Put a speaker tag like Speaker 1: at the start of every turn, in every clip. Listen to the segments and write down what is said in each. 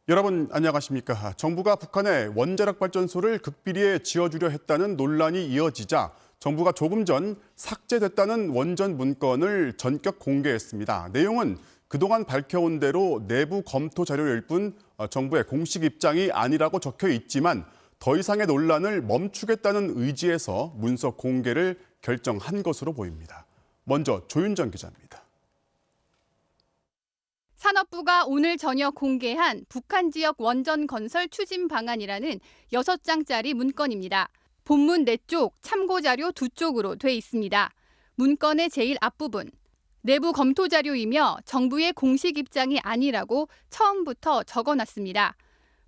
Speaker 1: 여러분 안녕하십니까? 정부가 북한의 원자력 발전소를 극비리에 지어주려 했다는 논란이 이어지자 정부가 조금 전 삭제됐다는 원전 문건을 전격 공개했습니다. 내용은 그동안 밝혀온 대로 내부 검토 자료일 뿐 정부의 공식 입장이 아니라고 적혀 있지만 더 이상의 논란을 멈추겠다는 의지에서 문서 공개를 결정한 것으로 보입니다. 먼저 조윤정 기자입니다.
Speaker 2: 산업부가 오늘 저녁 공개한 북한 지역 원전 건설 추진 방안이라는 6장짜리 문건입니다. 본문 4쪽, 참고 자료 2쪽으로 돼 있습니다. 문건의 제일 앞부분, 내부 검토 자료이며 정부의 공식 입장이 아니라고 처음부터 적어놨습니다.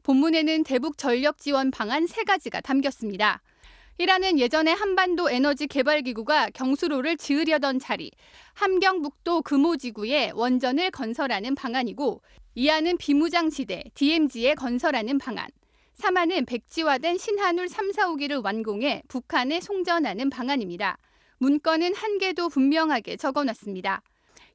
Speaker 2: 본문에는 대북 전력 지원 방안 3가지가 담겼습니다. 1안은 예전에 한반도 에너지 개발기구가 경수로를 지으려던 자리, 함경북도 금오지구에 원전을 건설하는 방안이고, 2안은 비무장지대 DMZ에 건설하는 방안, 3안은 백지화된 신한울 3, 4호기를 완공해 북한에 송전하는 방안입니다. 문건은 한계도 분명하게 적어놨습니다.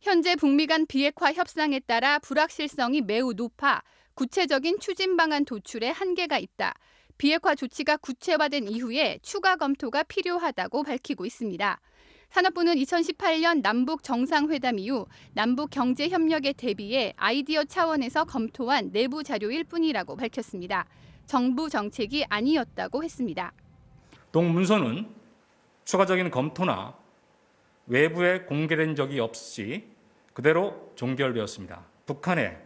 Speaker 2: 현재 북미 간 비핵화 협상에 따라 불확실성이 매우 높아 구체적인 추진 방안 도출에 한계가 있다. 비핵화 조치가 구체화된 이후에 추가 검토가 필요하다고 밝히고 있습니다. 산업부는 2018년 남북 정상회담 이후 남북 경제 협력에 대비해 아이디어 차원에서 검토한 내부 자료일 뿐이라고 밝혔습니다. 정부 정책이 아니었다고 했습니다.
Speaker 3: 동문서는 추가적인 검토나 외부에 공개된 적이 없이 그대로 종결되었습니다. 북한의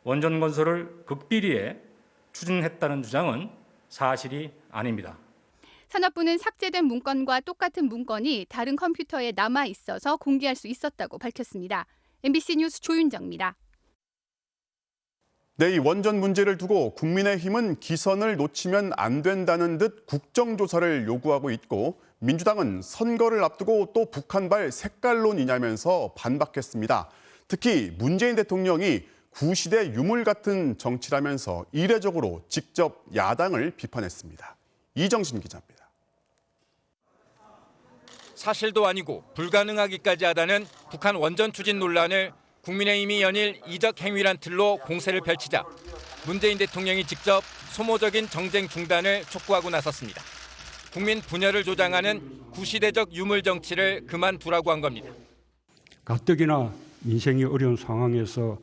Speaker 3: 원전 건설을 극비리에 추진했다는 주장은 사실이 아닙니다.
Speaker 2: 산업부는 삭제된 문건과 똑같은 문건이 다른 컴퓨터에 남아 있어서 공개할 수 있었다고 밝혔습니다. MBC 뉴스 조윤정입니다.
Speaker 1: 네, 이 원전 문제를 두고 국민의힘은 기선을 놓치면 안 된다는 듯 국정조사를 요구하고 있고 민주당은 선거를 앞두고 또 북한발 색깔론이냐면서 반박했습니다. 특히 문재인 대통령이 구시대 유물 같은 정치라면서 이례적으로 직접 야당을 비판했습니다. 이정신 기자입니다.
Speaker 4: 사실도 아니고 불가능하기까지 하다는 북한 원전 추진 논란을 국민의힘이 연일 이적 행위란 틀로 공세를 펼치자 문재인 대통령이 직접 소모적인 정쟁 중단을 촉구하고 나섰습니다. 국민 분열을 조장하는 구시대적 유물 정치를 그만두라고 한 겁니다.
Speaker 5: 가뜩이나 민생이 어려운 상황에서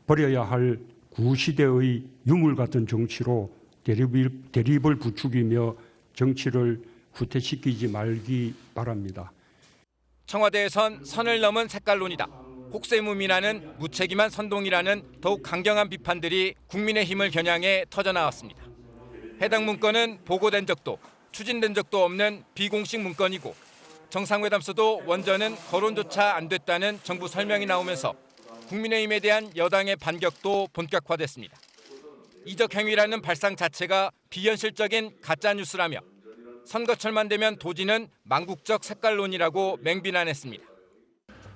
Speaker 5: 버려야 할 구시대의 유물 같은 정치로 대립을 부추기며 정치를 후퇴시키지 말기 바랍니다.
Speaker 4: 청와대에선 선을 넘은 색깔론이다. 혹세무민하는 무책임한 선동이라는 더욱 강경한 비판들이 국민의힘을 겨냥해 터져나왔습니다. 해당 문건은 보고된 적도 추진된 적도 없는 비공식 문건이고 정상회담서도 원전은 거론조차 안 됐다는 정부 설명이 나오면서 국민의힘에 대한 여당의 반격도 본격화됐습니다. 이적 행위라는 발상 자체가 비현실적인 가짜뉴스라며 선거철만 되면 도지는 망국적 색깔론이라고 맹비난했습니다.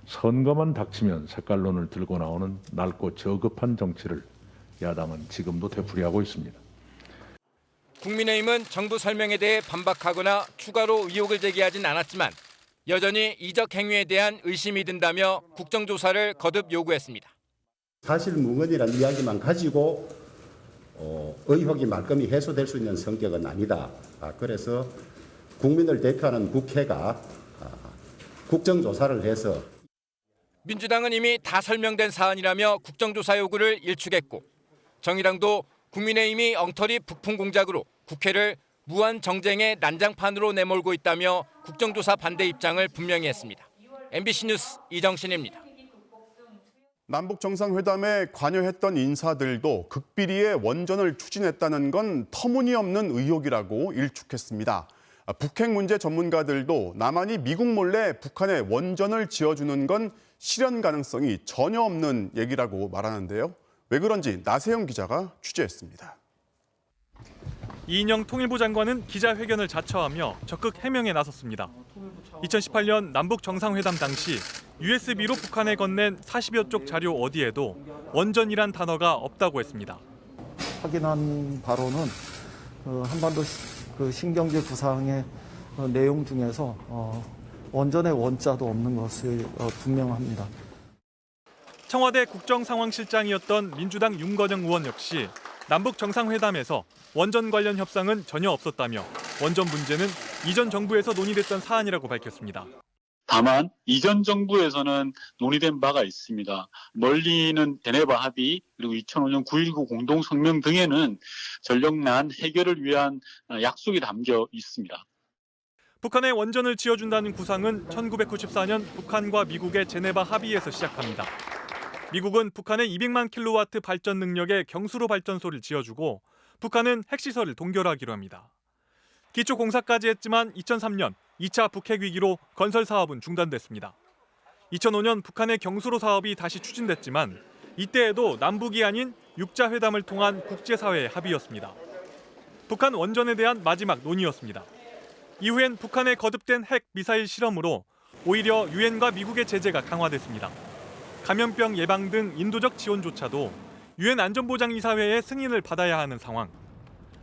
Speaker 6: 선거만 닥치면 색깔론을 들고 나오는 낡고 저급한 정치를 야당은 지금도 되풀이하고 있습니다.
Speaker 4: 국민의힘은 정부 설명에 대해 반박하거나 추가로 의혹을 제기하진 않았지만 여전히 이적 행위에 대한 의심이 든다며 국정조사를 거듭 요구했습니다.
Speaker 7: 사실 무근이라는 이야기만 가지고 의혹이 말끔히 해소될 수 있는 성격은 아니다. 그래서 국민을 대표하는 국회가 국정조사를 해서
Speaker 4: 민주당은 이미 다 설명된 사안이라며 국정조사 요구를 일축했고 정의당도 국민의힘이 엉터리 북풍 공작으로 국회를 무한 정쟁의 난장판으로 내몰고 있다며 국정조사 반대 입장을 분명히 했습니다. MBC 뉴스 이정신입니다.
Speaker 1: 남북 정상회담에 관여했던 인사들도 극비리에 원전을 추진했다는 건 터무니없는 의혹이라고 일축했습니다. 북핵 문제 전문가들도 남한이 미국 몰래 북한에 원전을 지어주는 건 실현 가능성이 전혀 없는 얘기라고 말하는데요. 왜 그런지 나세영 기자가 취재했습니다.
Speaker 8: 이인영 통일부 장관은 기자회견을 자처하며 적극 해명에 나섰습니다. 2018년 남북 정상회담 당시 USB로 북한에 건넨 40여 쪽 자료 어디에도 원전이란 단어가 없다고 했습니다.
Speaker 9: 확인한 바로는 한반도 신경제 구상의 내용 중에서 원전의 원자도 없는 것이 분명합니다.
Speaker 8: 청와대 국정상황실장이었던 민주당 윤건영 의원 역시 남북 정상회담에서 원전 관련 협상은 전혀 없었다며 원전 문제는 이전 정부에서 논의됐던 사안이라고 밝혔습니다.
Speaker 10: 다만 이전 정부에서는 논의된 바가 있습니다. 멀리는 제네바 합의 그리고 2005년 9.19 공동성명 등에는 전력난 해결을 위한 약속이 담겨 있습니다.
Speaker 8: 북한에 원전을 지어준다는 구상은 1994년 북한과 미국의 제네바 합의에서 시작합니다. 미국은 북한에 200만 킬로와트 발전 능력의 경수로 발전소를 지어주고 북한은 핵시설을 동결하기로 합니다. 기초 공사까지 했지만 2003년 2차 북핵 위기로 건설 사업은 중단됐습니다. 2005년 북한의 경수로 사업이 다시 추진됐지만 이때에도 남북이 아닌 6자 회담을 통한 국제사회의 합의였습니다. 북한 원전에 대한 마지막 논의였습니다. 이후엔 북한의 거듭된 핵 미사일 실험으로 오히려 유엔과 미국의 제재가 강화됐습니다. 감염병 예방 등 인도적 지원조차도 유엔 안전보장이사회의 승인을 받아야 하는 상황.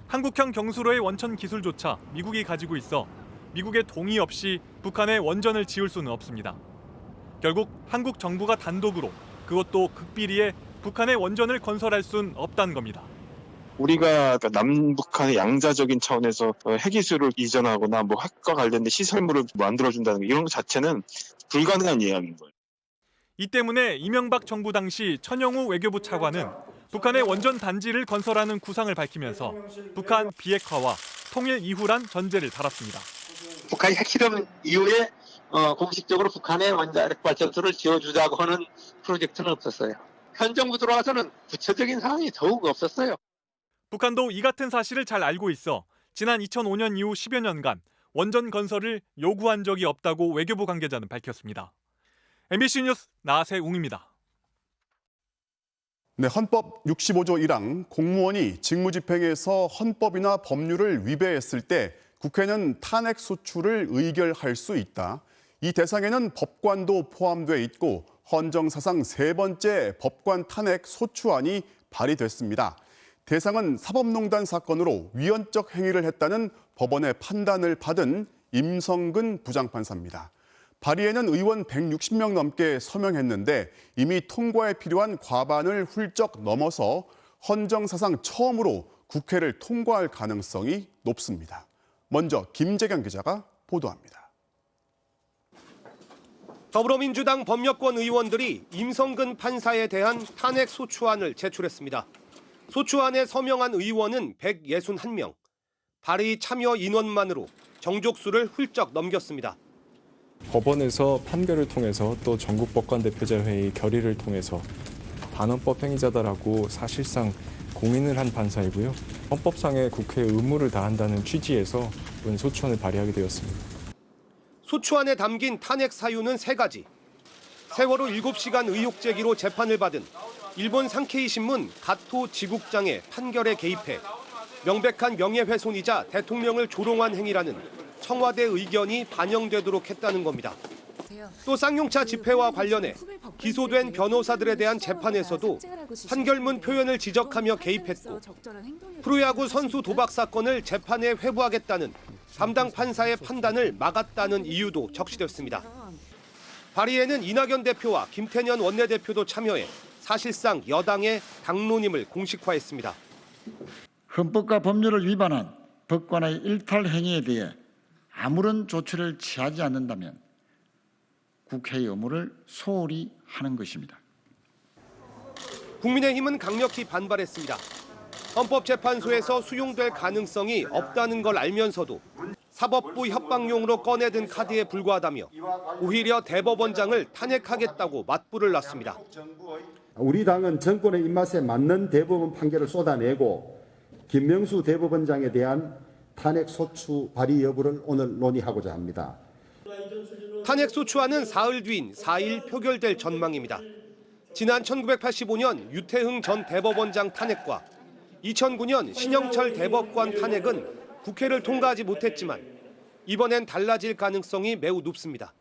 Speaker 8: 한국형 경수로의 원천 기술조차 미국이 가지고 있어 미국의 동의 없이 북한에 원전을 지을 수는 없습니다. 결국 한국 정부가 단독으로 그것도 극비리에 북한의 원전을 건설할 수는 없다는 겁니다.
Speaker 11: 우리가 남북한의 양자적인 차원에서 핵기술을 이전하거나 핵과 관련된 시설물을 만들어준다는 이런 것 자체는 불가능한 이야기인 거예요.
Speaker 8: 이 때문에 이명박 정부 당시 천영우 외교부 차관은 북한의 원전 단지를 건설하는 구상을 밝히면서 북한 비핵화와 통일 이후란 전제를 달았습니다.
Speaker 12: 북한이 핵실험 이후에 공식적으로 북한의 원자력 발전소를 지어주자고 하는 프로젝트는 없었어요. 현 정부 들어와서는 구체적인 상황이 더욱 없었어요.
Speaker 8: 북한도 이 같은 사실을 잘 알고 있어 지난 2005년 이후 10여 년간 원전 건설을 요구한 적이 없다고 외교부 관계자는 밝혔습니다. MBC 뉴스 나세웅입니다.
Speaker 1: 네, 헌법 65조 1항 공무원이 직무집행에서 헌법이나 법률을 위배했을 때 국회는 탄핵 소추를 의결할 수 있다. 이 대상에는 법관도 포함돼 있고 헌정사상 세 번째 법관 탄핵 소추안이 발의됐습니다. 대상은 사법농단 사건으로 위헌적 행위를 했다는 법원의 판단을 받은 임성근 부장판사입니다. 발의에는 의원 160명 넘게 서명했는데 이미 통과에 필요한 과반을 훌쩍 넘어서 헌정사상 처음으로 국회를 통과할 가능성이 높습니다. 먼저 김재경 기자가 보도합니다.
Speaker 13: 더불어민주당 법률권 의원들이 임성근 판사에 대한 탄핵 소추안을 제출했습니다. 소추안에 서명한 의원은 161명. 발의 참여 인원만으로 정족수를 훌쩍 넘겼습니다.
Speaker 14: 법원에서 판결을 통해서 또 전국법관대표자회의 결의를 통해서 반헌법 행위자다라고 사실상 공인을 한 판사이고요. 헌법상의 국회의 의무를 다한다는 취지에서 이번 소추안을 발의하게 되었습니다.
Speaker 13: 소추안에 담긴 탄핵 사유는 3가지. 세월호 7시간 의혹 제기로 재판을 받은 일본 상케이 신문 가토 지국장의 판결에 개입해 명백한 명예훼손이자 대통령을 조롱한 행위라는 청와대 의견이 반영되도록 했다는 겁니다. 또 쌍용차 집회와 관련해 기소된 변호사들에 대한 재판에서도 판결문 표현을 지적하며 개입했고 프로야구 선수 도박 사건을 재판에 회부하겠다는 담당 판사의 판단을 막았다는 이유도 적시됐습니다. 발의에는 이낙연 대표와 김태년 원내대표도 참여해 사실상 여당의 당론임을 공식화했습니다.
Speaker 15: 헌법과 법률을 위반한 법관의 일탈 행위에 대해 아무런 조치를 취하지 않는다면 국회의 의무를 소홀히 하는 것입니다.
Speaker 13: 국민의힘은 강력히 반발했습니다. 헌법재판소에서 수용될 가능성이 없다는 걸 알면서도 사법부 협박용으로 꺼내든 카드에 불과하다며 오히려 대법원장을 탄핵하겠다고 맞불을 놨습니다.
Speaker 7: 우리 당은 정권의 입맛에 맞는 대법원 판결을 쏟아내고 김명수 대법원장에 대한 탄핵 소추 발의 여부를 오늘 논의하고자 합니다.
Speaker 13: 탄핵 소추안은 사흘 뒤인 4일 표결될 전망입니다. 지난 1985년 유태흥 전 대법원장 탄핵과 2009년 신영철 대법관 탄핵은 국회를 통과하지 못했지만 이번엔 달라질 가능성이 매우 높습니다.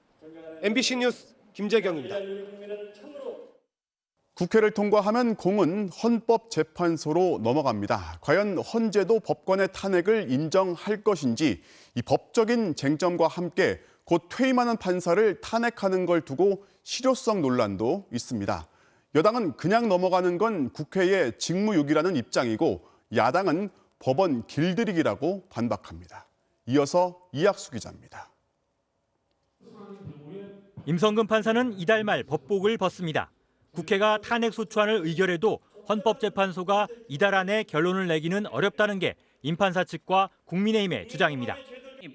Speaker 13: MBC 뉴스 김재경입니다.
Speaker 1: 국회를 통과하면 공은 헌법재판소로 넘어갑니다. 과연 헌재도 법관의 탄핵을 인정할 것인지 이 법적인 쟁점과 함께 곧 퇴임하는 판사를 탄핵하는 걸 두고 실효성 논란도 있습니다. 여당은 그냥 넘어가는 건 국회의 직무유기라는 입장이고 야당은 법원 길들이기라고 반박합니다. 이어서 이학수 기자입니다.
Speaker 16: 임성근 판사는 이달 말 법복을 벗습니다. 국회가 탄핵소추안을 의결해도 헌법재판소가 이달 안에 결론을 내기는 어렵다는 게 임 판사 측과 국민의힘의 주장입니다.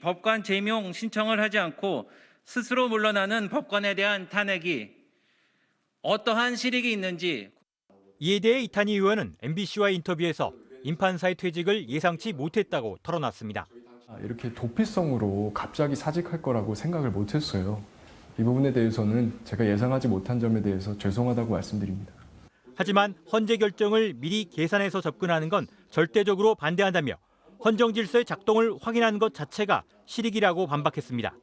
Speaker 17: 법관 제명 신청을 하지 않고 스스로 물러나는 법관에 대한 탄핵이 어떠한 실익이 있는지.
Speaker 16: 이에 대해 이탄희 의원은 MBC와의 인터뷰에서 임 판사의 퇴직을 예상치 못했다고 털어놨습니다.
Speaker 14: 이렇게 도피성으로 갑자기 사직할 거라고 생각을 못했어요. 이 부분에 대해서는 제가 예상하지 못한 점에 대해서 죄송하다고 말씀드립니다.
Speaker 16: 하지만 헌재 결정을 미리 계산해서 접근하는 건 절대적으로 반대한다며 헌정 질서의 작동을 확인하는 것 자체가 실익이라고 반박했습니다.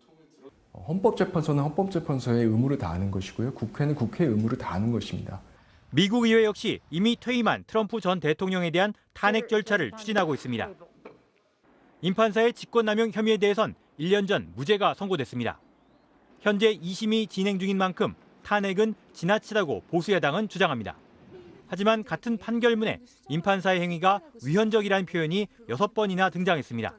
Speaker 14: 헌법재판소는 헌법재판소의 의무를 다하는 것이고요. 국회는 국회의 의무를 다하는 것입니다.
Speaker 16: 미국 의회 역시 이미 퇴임한 트럼프 전 대통령에 대한 탄핵 절차를 추진하고 있습니다. 임 판사의 직권남용 혐의에 대해선 1년 전 무죄가 선고됐습니다. 현재 2심이 진행 중인 만큼 탄핵은 지나치다고 보수야당은 주장합니다. 하지만 같은 판결문에 임 판사의 행위가 위헌적이라는 표현이 6번이나 등장했습니다.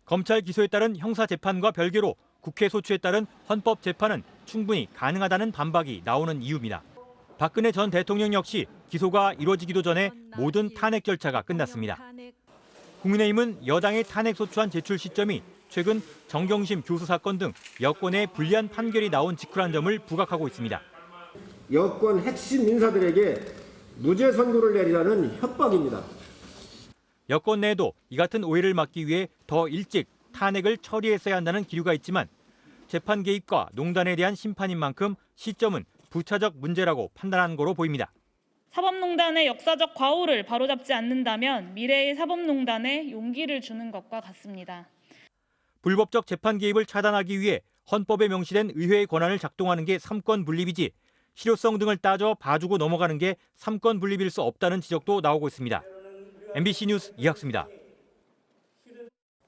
Speaker 16: 검찰 기소에 따른 형사재판과 별개로 국회 소추에 따른 헌법재판은 충분히 가능하다는 반박이 나오는 이유입니다. 박근혜 전 대통령 역시 기소가 이루어지기도 전에 모든 탄핵 절차가 끝났습니다. 국민의힘은 여당의 탄핵소추안 제출 시점이 최근 정경심 교수 사건 등 여권의 불리한 판결이 나온 직후란 점을 부각하고 있습니다.
Speaker 18: 여권 핵심 인사들에게 무죄 선고를 내리라는 협박입니다.
Speaker 16: 여권 내에도 이 같은 오해를 막기 위해 더 일찍 탄핵을 처리했어야 한다는 기류가 있지만 재판 개입과 농단에 대한 심판인 만큼 시점은 부차적 문제라고 판단한 거로 보입니다.
Speaker 19: 사법농단의 역사적 과오를 바로잡지 않는다면 미래의 사법농단에 용기를 주는 것과 같습니다.
Speaker 16: 불법적 재판 개입을 차단하기 위해 헌법에 명시된 의회의 권한을 작동하는 게 삼권 분립이지 실효성 등을 따져 봐주고 넘어가는 게 삼권 분립일 수 없다는 지적도 나오고 있습니다. MBC 뉴스 이학수입니다.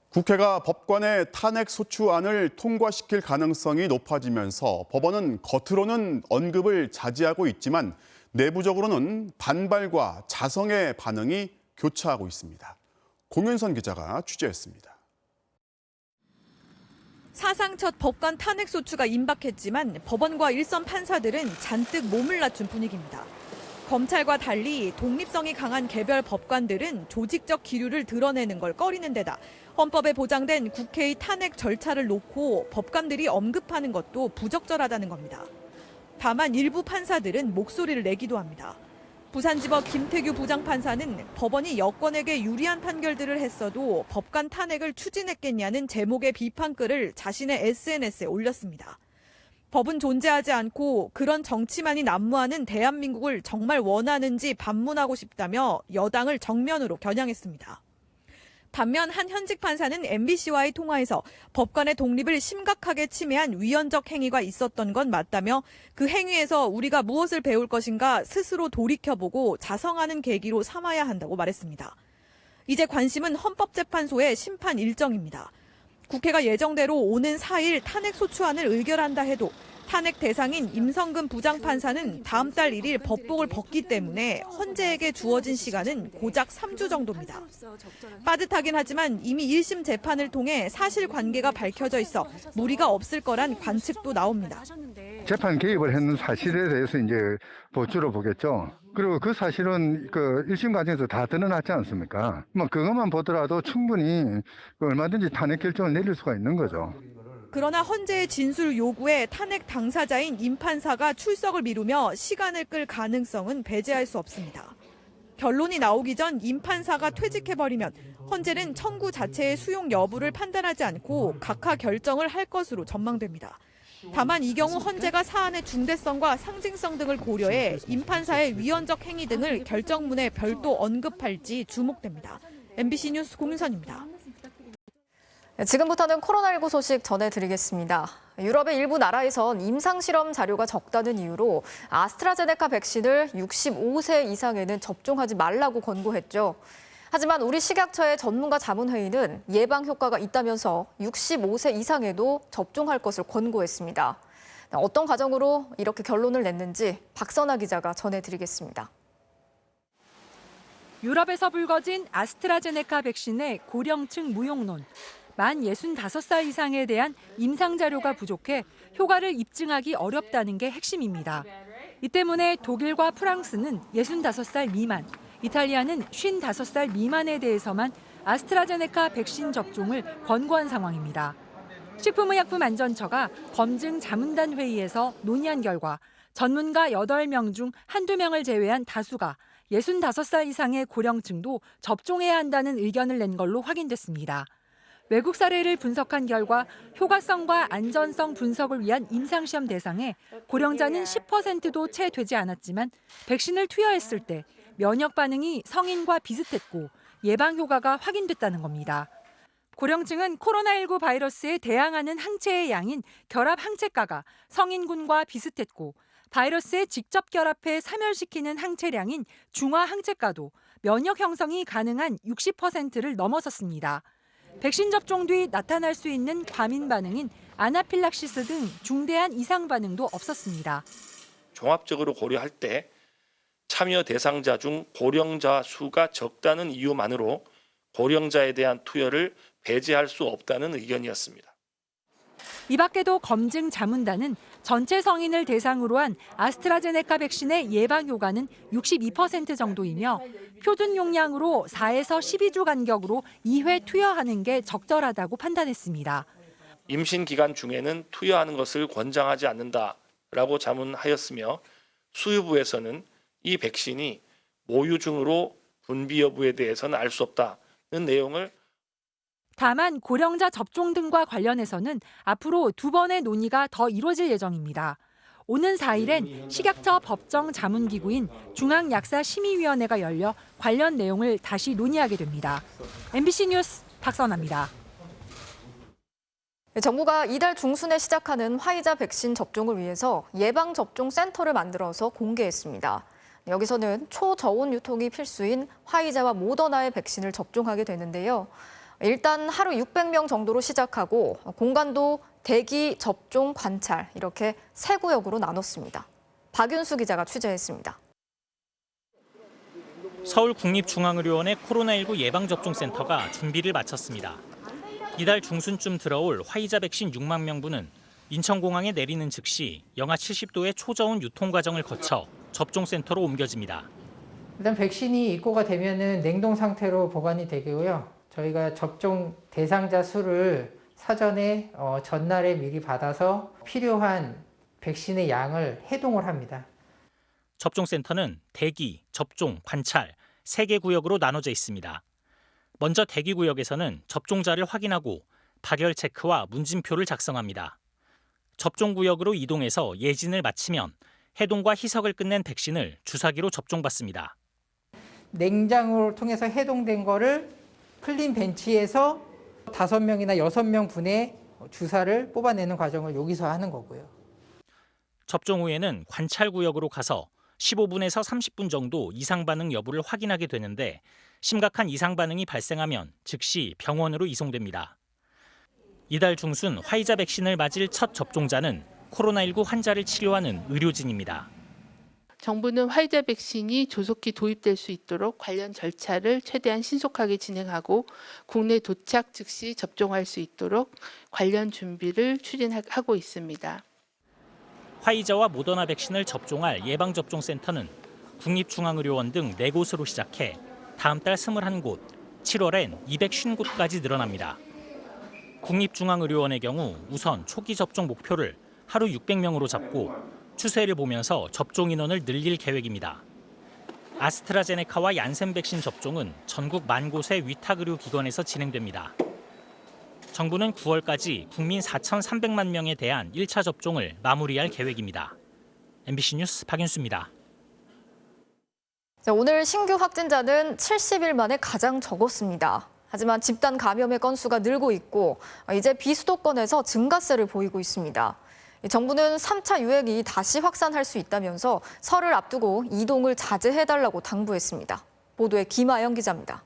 Speaker 1: 국회가 법관의 탄핵소추안을 통과시킬 가능성이 높아지면서 법원은 겉으로는 언급을 자제하고 있지만 내부적으로는 반발과 자성의 반응이 교차하고 있습니다. 공윤선 기자가 취재했습니다.
Speaker 20: 사상 첫 법관 탄핵소추가 임박했지만 법원과 일선 판사들은 잔뜩 몸을 낮춘 분위기입니다. 검찰과 달리 독립성이 강한 개별 법관들은 조직적 기류를 드러내는 걸 꺼리는 데다 헌법에 보장된 국회의 탄핵 절차를 놓고 법관들이 언급하는 것도 부적절하다는 겁니다. 다만 일부 판사들은 목소리를 내기도 합니다. 부산지법 김태규 부장판사는 법원이 여권에게 유리한 판결들을 했어도 법관 탄핵을 추진했겠냐는 제목의 비판글을 자신의 SNS에 올렸습니다. 법은 존재하지 않고 그런 정치만이 난무하는 대한민국을 정말 원하는지 반문하고 싶다며 여당을 정면으로 겨냥했습니다. 반면 한 현직 판사는 MBC와의 통화에서 법관의 독립을 심각하게 침해한 위헌적 행위가 있었던 건 맞다며 그 행위에서 우리가 무엇을 배울 것인가 스스로 돌이켜보고 자성하는 계기로 삼아야 한다고 말했습니다. 이제 관심은 헌법재판소의 심판 일정입니다. 국회가 예정대로 오는 4일 탄핵소추안을 의결한다 해도 탄핵 대상인 임성근 부장판사는 다음 달 1일 법복을 벗기 때문에 헌재에게 주어진 시간은 고작 3주 정도입니다. 빠듯하긴 하지만 이미 1심 재판을 통해 사실관계가 밝혀져 있어 무리가 없을 거란 관측도 나옵니다.
Speaker 21: 재판 개입을 했는 사실에 대해서 이제 보주로 보겠죠. 그리고 그 사실은 그 1심 과정에서 다 드러났지 않습니까? 뭐 그것만 보더라도 충분히 얼마든지 탄핵 결정을 내릴 수가 있는 거죠.
Speaker 20: 그러나 헌재의 진술 요구에 탄핵 당사자인 임 판사가 출석을 미루며 시간을 끌 가능성은 배제할 수 없습니다. 결론이 나오기 전 임 판사가 퇴직해버리면 헌재는 청구 자체의 수용 여부를 판단하지 않고 각하 결정을 할 것으로 전망됩니다. 다만 이 경우 헌재가 사안의 중대성과 상징성 등을 고려해 임 판사의 위헌적 행위 등을 결정문에 별도 언급할지 주목됩니다. MBC 뉴스 공윤선입니다.
Speaker 22: 지금부터는 코로나19 소식 전해드리겠습니다. 유럽의 일부 나라에선 임상실험 자료가 적다는 이유로 아스트라제네카 백신을 65세 이상에는 접종하지 말라고 권고했죠. 하지만 우리 식약처의 전문가 자문회의는 예방 효과가 있다면서 65세 이상에도 접종할 것을 권고했습니다. 어떤 과정으로 이렇게 결론을 냈는지 박선아 기자가 전해드리겠습니다.
Speaker 2: 유럽에서 불거진 아스트라제네카 백신의 고령층 무용론. 만 65살 이상에 대한 임상 자료가 부족해 효과를 입증하기 어렵다는 게 핵심입니다. 이 때문에 독일과 프랑스는 65살 미만, 이탈리아는 55살 미만에 대해서만 아스트라제네카 백신 접종을 권고한 상황입니다. 식품의약품안전처가 검증 자문단 회의에서 논의한 결과 전문가 8명 중 한두 명을 제외한 다수가 65살 이상의 고령층도 접종해야 한다는 의견을 낸 걸로 확인됐습니다. 외국 사례를 분석한 결과 효과성과 안전성 분석을 위한 임상시험 대상에 고령자는 10%도 채 되지 않았지만 백신을 투여했을 때 면역 반응이 성인과 비슷했고 예방 효과가 확인됐다는 겁니다. 고령층은 코로나19 바이러스에 대항하는 항체의 양인 결합 항체가가 성인군과 비슷했고 바이러스에 직접 결합해 사멸시키는 항체량인 중화 항체가도 면역 형성이 가능한 60%를 넘어섰습니다. 백신 접종 뒤 나타날 수 있는 과민 반응인 아나필락시스 등 중대한 이상 반응도 없었습니다.
Speaker 3: 종합적으로 고려할 때 참여 대상자 중 고령자 수가 적다는 이유만으로 고령자에 대한 투여를 배제할 수 없다는 의견이었습니다.
Speaker 2: 이 밖에도 검증 자문단은 전체 성인을 대상으로 한 아스트라제네카 백신의 예방 효과는 62% 정도이며 표준 용량으로 4에서 12주 간격으로 2회 투여하는 게 적절하다고 판단했습니다.
Speaker 3: 임신 기간 중에는 투여하는 것을 권장하지 않는다라고 자문하였으며 수유부에서는 이 백신이 모유증으로 분비 여부에 대해서는 알 수 없다는 내용을
Speaker 2: 다만 고령자 접종 등과 관련해서는 앞으로 2번의 논의가 더 이루어질 예정입니다. 오는 4일엔 식약처 법정 자문기구인 중앙약사심의위원회가 열려 관련 내용을 다시 논의하게 됩니다. MBC 뉴스 박선아입니다.
Speaker 22: 정부가 이달 중순에 시작하는 화이자 백신 접종을 위해서 예방접종센터를 만들어서 공개했습니다. 여기서는 초저온 유통이 필수인 화이자와 모더나의 백신을 접종하게 되는데요. 일단 하루 600명 정도로 시작하고 공간도 대기, 접종, 관찰 이렇게 세 구역으로 나눴습니다. 박윤수 기자가 취재했습니다.
Speaker 23: 서울국립중앙의료원의 코로나19 예방접종센터가 준비를 마쳤습니다. 이달 중순쯤 들어올 화이자 백신 6만 명분은 인천공항에 내리는 즉시 영하 70도의 초저온 유통 과정을 거쳐 접종센터로 옮겨집니다.
Speaker 24: 일단 백신이 입고가 되면은 냉동 상태로 보관이 되고요. 저희가 접종 대상자 수를 사전에 전날에 미리 받아서 필요한 백신의 양을 해동을 합니다.
Speaker 23: 접종센터는 대기, 접종, 관찰 3개 구역으로 나눠져 있습니다. 먼저 대기 구역에서는 접종자를 확인하고 발열 체크와 문진표를 작성합니다. 접종 구역으로 이동해서 예진을 마치면 해동과 희석을 끝낸 백신을 주사기로 접종받습니다.
Speaker 24: 냉장을 통해서 해동된 거를 클린 벤치에서 5명이나 6명 분의 주사를 뽑아내는 과정을 여기서 하는 거고요.
Speaker 23: 접종 후에는 관찰 구역으로 가서 15분에서 30분 정도 이상 반응 여부를 확인하게 되는데 심각한 이상 반응이 발생하면 즉시 병원으로 이송됩니다. 이달 중순 화이자 백신을 맞을 첫 접종자는 코로나19 환자를 치료하는 의료진입니다.
Speaker 25: 정부는 화이자 백신이 조속히 도입될 수 있도록 관련 절차를 최대한 신속하게 진행하고 국내 도착 즉시 접종할 수 있도록 관련 준비를 추진하고 있습니다.
Speaker 23: 화이자와 모더나 백신을 접종할 예방접종센터는 국립중앙의료원 등 4곳으로 시작해 다음 달 21곳, 7월엔 250곳까지 늘어납니다. 국립중앙의료원의 경우 우선 초기 접종 목표를 하루 600명으로 잡고 추세를 보면서 접종 인원을 늘릴 계획입니다. 아스트라제네카와 얀센 백신 접종은 전국 10,000곳의 위탁의료 기관에서 진행됩니다. 정부는 9월까지 국민 4,300만 명에 대한 1차 접종을 마무리할 계획입니다. MBC 뉴스 박윤수입니다.
Speaker 22: 오늘 신규 확진자는 70일 만에 가장 적었습니다. 하지만 집단 감염의 건수가 늘고 있고 이제 비수도권에서 증가세를 보이고 있습니다. 정부는 3차 유행이 다시 확산할 수 있다면서 설을 앞두고 이동을 자제해달라고 당부했습니다. 보도에 김아영 기자입니다.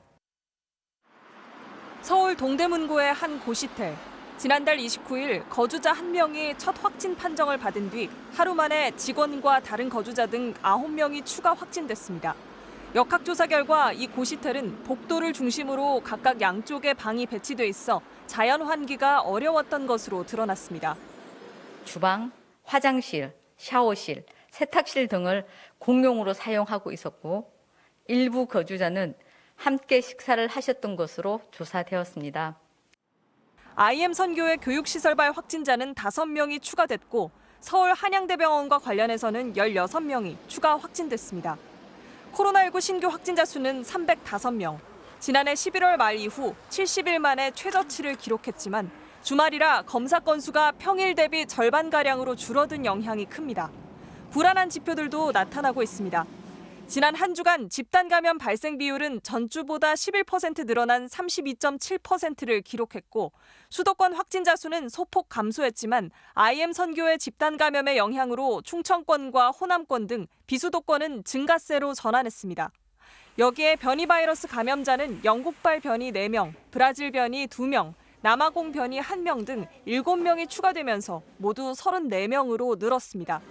Speaker 26: 서울 동대문구의 한 고시텔. 지난달 29일 거주자 1명이 첫 확진 판정을 받은 뒤 하루 만에 직원과 다른 거주자 등 9명이 추가 확진됐습니다. 역학조사 결과 이 고시텔은 복도를 중심으로 각각 양쪽에 방이 배치돼 있어 자연 환기가 어려웠던 것으로 드러났습니다.
Speaker 4: 주방, 화장실, 샤워실, 세탁실 등을 공용으로 사용하고 있었고 일부 거주자는 함께 식사를 하셨던 것으로 조사되었습니다.
Speaker 26: IM 선교회 교육시설발 확진자는 5명이 추가됐고 서울 한양대병원과 관련해서는 16명이 추가 확진됐습니다. 코로나19 신규 확진자 수는 305명. 지난해 11월 말 이후 70일 만에 최저치를 기록했지만 주말이라 검사 건수가 평일 대비 절반가량으로 줄어든 영향이 큽니다. 불안한 지표들도 나타나고 있습니다. 지난 한 주간 집단 감염 발생 비율은 전주보다 11% 늘어난 32.7%를 기록했고 수도권 확진자 수는 소폭 감소했지만 IM 선교회 집단 감염의 영향으로 충청권과 호남권 등 비수도권은 증가세로 전환했습니다. 여기에 변이 바이러스 감염자는 영국발 변이 4명, 브라질 변이 2명, 남아공 변이 1명 등 7명이 추가되면서 모두 34명으로 늘었습니다.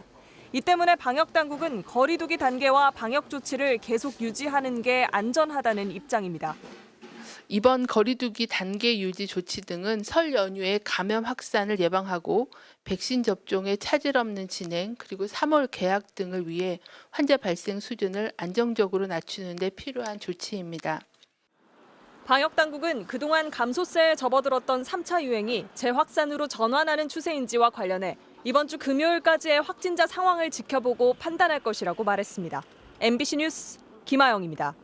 Speaker 26: 이 때문에 방역당국은 거리 두기 단계와 방역 조치를 계속 유지하는 게 안전하다는 입장입니다.
Speaker 25: 이번 거리 두기 단계 유지 조치 등은 설 연휴에 감염 확산을 예방하고 백신 접종의 차질 없는 진행 그리고 3월 개학 등을 위해 환자 발생 수준을 안정적으로 낮추는 데 필요한 조치입니다.
Speaker 26: 방역당국은 그동안 감소세에 접어들었던 3차 유행이 재확산으로 전환하는 추세인지와 관련해 이번 주 금요일까지의 확진자 상황을 지켜보고 판단할 것이라고 말했습니다. MBC 뉴스 김아영입니다.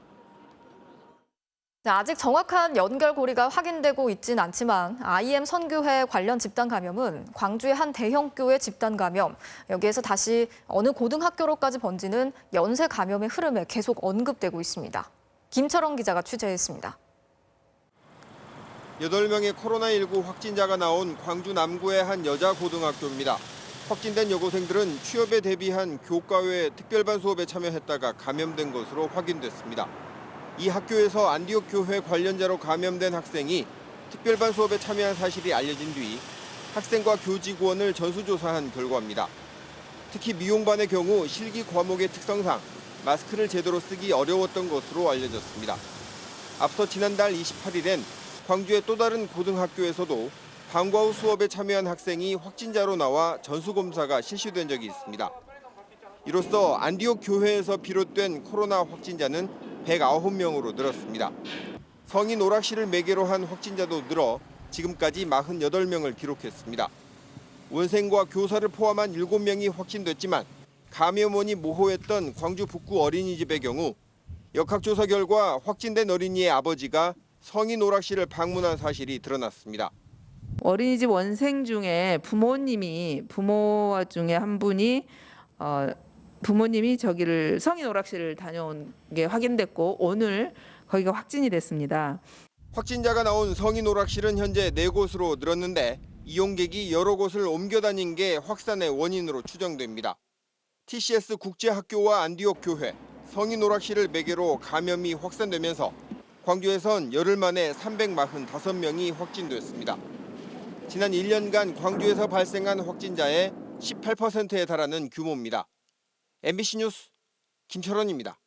Speaker 22: 아직 정확한 연결고리가 확인되고 있진 않지만 IM 선교회 관련 집단 감염은 광주의 한 대형교회 집단 감염, 여기에서 다시 어느 고등학교로까지 번지는 연쇄 감염의 흐름에 계속 언급되고 있습니다. 김철원 기자가 취재했습니다.
Speaker 5: 8명의 코로나19 확진자가 나온 광주 남구의 한 여자 고등학교입니다. 확진된 여고생들은 취업에 대비한 교과외 특별반 수업에 참여했다가 감염된 것으로 확인됐습니다. 이 학교에서 안디옥 교회 관련자로 감염된 학생이 특별반 수업에 참여한 사실이 알려진 뒤 학생과 교직원을 전수조사한 결과입니다. 특히 미용반의 경우 실기 과목의 특성상 마스크를 제대로 쓰기 어려웠던 것으로 알려졌습니다. 앞서 지난달 28일엔 광주의 또 다른 고등학교에서도 방과 후 수업에 참여한 학생이 확진자로 나와 전수검사가 실시된 적이 있습니다. 이로써 안디옥 교회에서 비롯된 코로나 확진자는 109명으로 늘었습니다. 성인 오락실을 매개로 한 확진자도 늘어 지금까지 48명을 기록했습니다. 원생과 교사를 포함한 7명이 확진됐지만 감염원이 모호했던 광주 북구 어린이집의 경우 역학조사 결과 확진된 어린이의 아버지가 성인 오락실을 방문한 사실이 드러났습니다.
Speaker 6: 어린이집 원생 중에 부모 중에 한 분이 부모님이 저기를 성인 오락실을 다녀온 게 확인됐고 오늘 거기가 확진이 됐습니다.
Speaker 5: 확진자가 나온 성인 오락실은 현재 4곳으로 늘었는데 이용객이 여러 곳을 옮겨 다닌 게 확산의 원인으로 추정됩니다. TCS 국제학교와 안디옥 교회, 성인 오락실을 매개로 감염이 확산되면서 광주에선 열흘 만에 345명이 확진됐습니다. 지난 1년간 광주에서 발생한 확진자의 18%에 달하는 규모입니다. MBC 뉴스 김철원입니다.